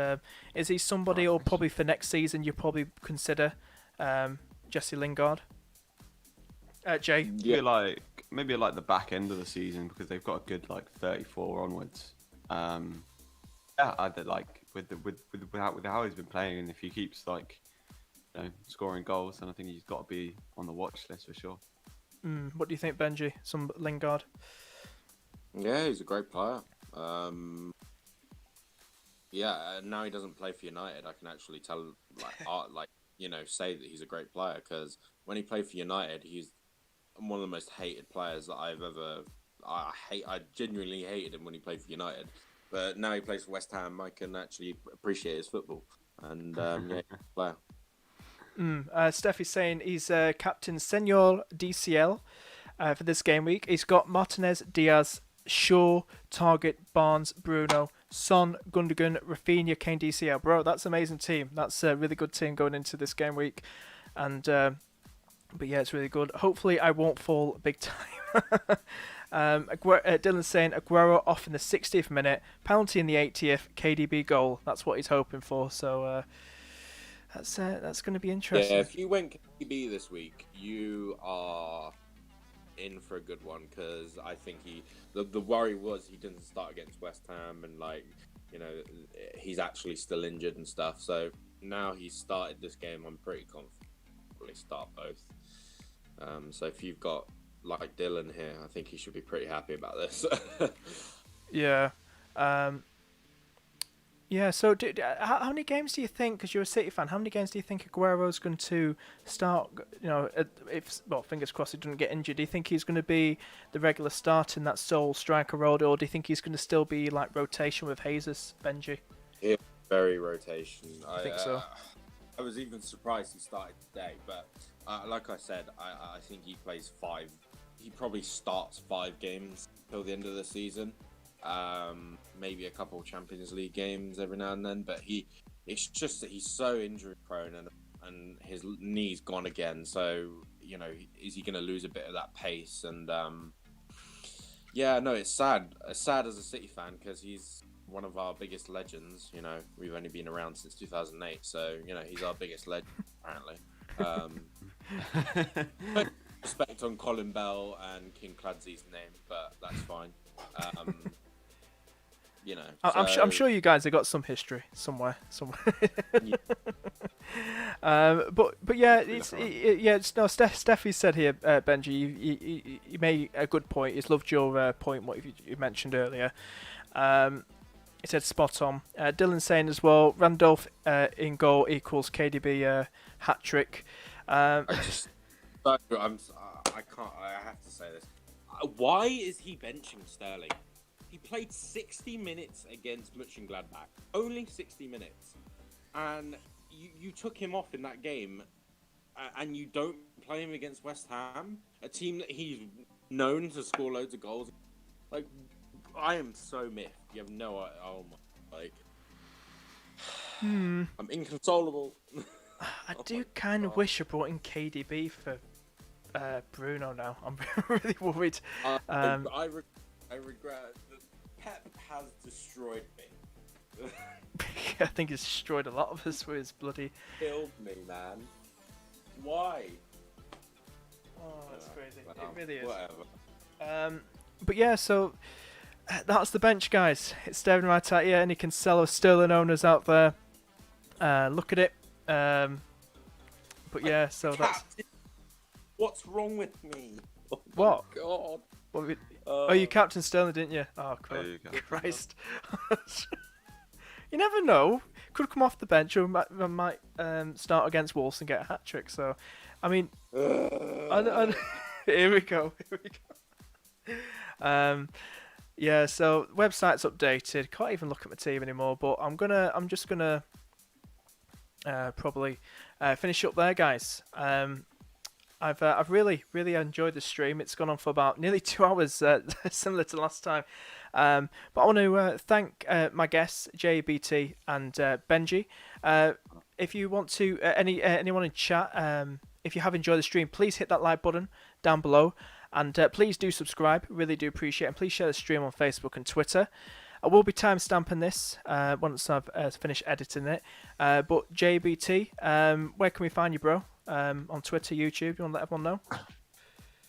Is he somebody, or probably for next season, you probably consider Jesse Lingard? Jay? Yeah. Maybe like the back end of the season, because they've got a good 34 onwards. Yeah, I did with how he's been playing, and if he keeps scoring goals, then I think he's got to be on the watch list for sure. What do you think, Benji? Some Lingard? Yeah, he's a great player. Yeah, now he doesn't play for United. I can actually tell, say that he's a great player, because when he played for United, he's one of the most hated players that I've ever. I genuinely hated him when he played for United, but now he plays for West Ham. I can actually appreciate his football, and yeah, player. Steph is saying he's captain Senor DCL for this game week. He's got Martinez, Diaz, Shaw, Target, Barnes, Bruno, Son, Gundogan, Rafinha, Kane, DCL. Bro, that's an amazing team. That's a really good team going into this game week. And but yeah, it's really good. Hopefully I won't fall big time. Dylan's saying Aguero off in the 60th minute, penalty in the 80th, KDB goal. That's what he's hoping for. So that's going to be interesting. Yeah, if you went KDB this week, you are in for a good one, because I think the worry was he didn't start against West Ham, and he's actually still injured and stuff. So now he's started this game, I'm pretty confident he'll start both. So if you've got like Dylan here, I think he should be pretty happy about this. Yeah. Yeah, so how many games do you think, because you're a City fan, how many games do you think Aguero's going to start, fingers crossed he doesn't get injured, do you think he's going to be the regular start in that sole striker role, or do you think he's going to still be like rotation with Jesus, Benji? Yeah, very rotation. I think so. I was even surprised he started today, but like I said, I think he probably starts 5 games till the end of the season. Maybe a couple of Champions League games every now and then, but it's just that he's so injury prone, and his knee's gone again. So is he going to lose a bit of that pace? And it's sad. Sad as a City fan, because he's one of our biggest legends. We've only been around since 2008, so he's our biggest legend apparently. Respect on Colin Bell and King Clancy's name, but that's fine. I'm sure you guys have got some history somewhere. Yeah. But yeah, Steffi said here, Benji, you made a good point. He's loved your point, what you mentioned earlier. He said spot on. Dylan saying as well, Randolph in goal equals KDB hat trick. I have to say this. Why is he benching Sterling? He played 60 minutes against Mönchengladbach. Only 60 minutes. And you took him off in that game, and you don't play him against West Ham, a team that he's known to score loads of goals. Like, I am so miffed. You have no idea. Oh my, like, I'm inconsolable. I do kind of wish I brought in KDB for Bruno now. I'm really worried. I regret that Pep has destroyed me. I think he's destroyed a lot of us with his bloody... Killed me, man. Why? Oh, that's crazy. It really is. Whatever. But yeah, so that's the bench, guys. It's staring right at you. Any Cancelo Sterling owners out there, look at it. But yeah, so that's... What's wrong with me? Oh what? God. You captain Sterling, didn't you? Oh, Christ. You never know. Could come off the bench or might start against Wolves and get a hat trick. So, I mean, here we go. Yeah. So website's updated. Can't even look at my team anymore. But I'm just gonna probably finish up there, guys. I've really enjoyed the stream. It's gone on for about nearly 2 hours, similar to last time. But I want to thank my guests, JBT and Benji. If you want to, anyone in chat, if you have enjoyed the stream, please hit that like button down below. And please do subscribe. Really do appreciate it. And please share the stream on Facebook and Twitter. I will be timestamping this once I've finished editing it. But JBT, where can we find you, bro? On Twitter, YouTube. You want to let everyone know?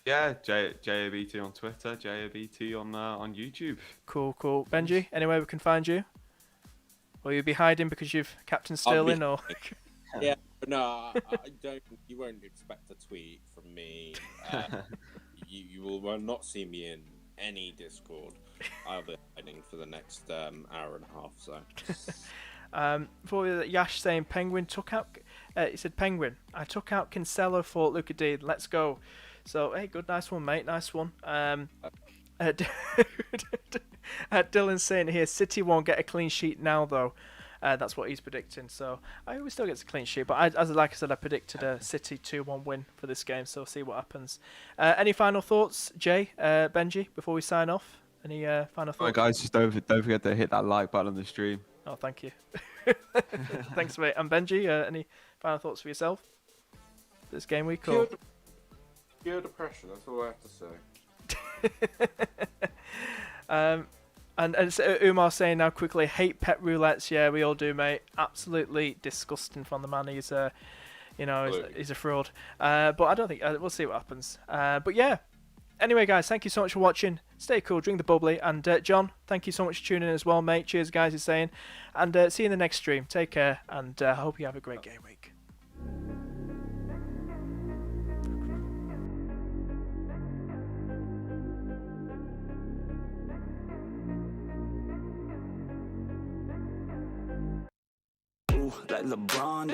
Yeah, JABT on Twitter, JABT on YouTube. Cool. Benji, anywhere we can find you? Or you'll be hiding because you've Captain Sterling, or? Yeah, No, I don't. You won't expect a tweet from me. You will not see me in any Discord. I'll be hiding for the next hour and a half. So. For Yash saying Penguin took out. He said Penguin. I took out Cancelo for Luka Dean. Let's go. So hey, good, nice one, mate. Nice one. Dylan's saying here, City won't get a clean sheet now though. That's what he's predicting. So I always still get a clean sheet, but like I said, I predicted a City 2-1 win for this game. So we'll see what happens. Any final thoughts, Jay, Benji, before we sign off? Any final thoughts? Right, guys, just don't forget to hit that like button on the stream. Oh, thank you. Thanks, mate. And Benji, any final thoughts for yourself this game week? Or? Pure depression. That's all I have to say. And so Umar saying now quickly, hate pet roulettes. Yeah, we all do, mate. Absolutely disgusting from the man. He's he's a fraud. But I don't think we'll see what happens. But yeah. Anyway, guys, thank you so much for watching. Stay cool, drink the bubbly, and John, thank you so much for tuning in as well, mate. Cheers, guys. He's saying, and see you in the next stream. Take care, and I hope you have a great game week. Like LeBron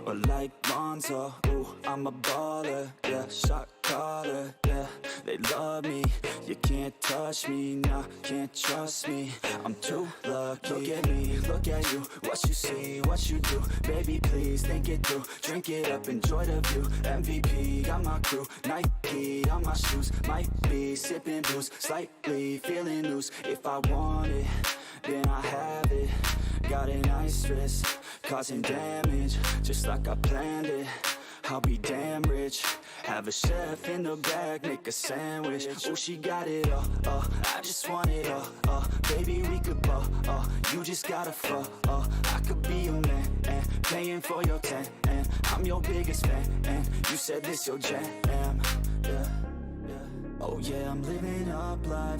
or like Bonzo. Ooh, I'm a baller, yeah, shot caller, yeah. They love me, you can't touch me, nah, can't trust me. I'm too lucky. Look at me, look at you, what you see, what you do. Baby, please think it through. Drink it up, enjoy the view. MVP, got my crew. Nike on my shoes. Might be sipping booze, slightly feeling loose. If I want it, then I have it. Got an ice wrist, causing damage, just like I planned it. I'll be damn rich. Have a chef in the back, make a sandwich. Oh, she got it all, I just want it all, baby, we could ball, you just gotta fall, I could be your man, and paying for your tan, and I'm your biggest fan, and you said this your jam, yeah, yeah. Oh yeah, I'm living up life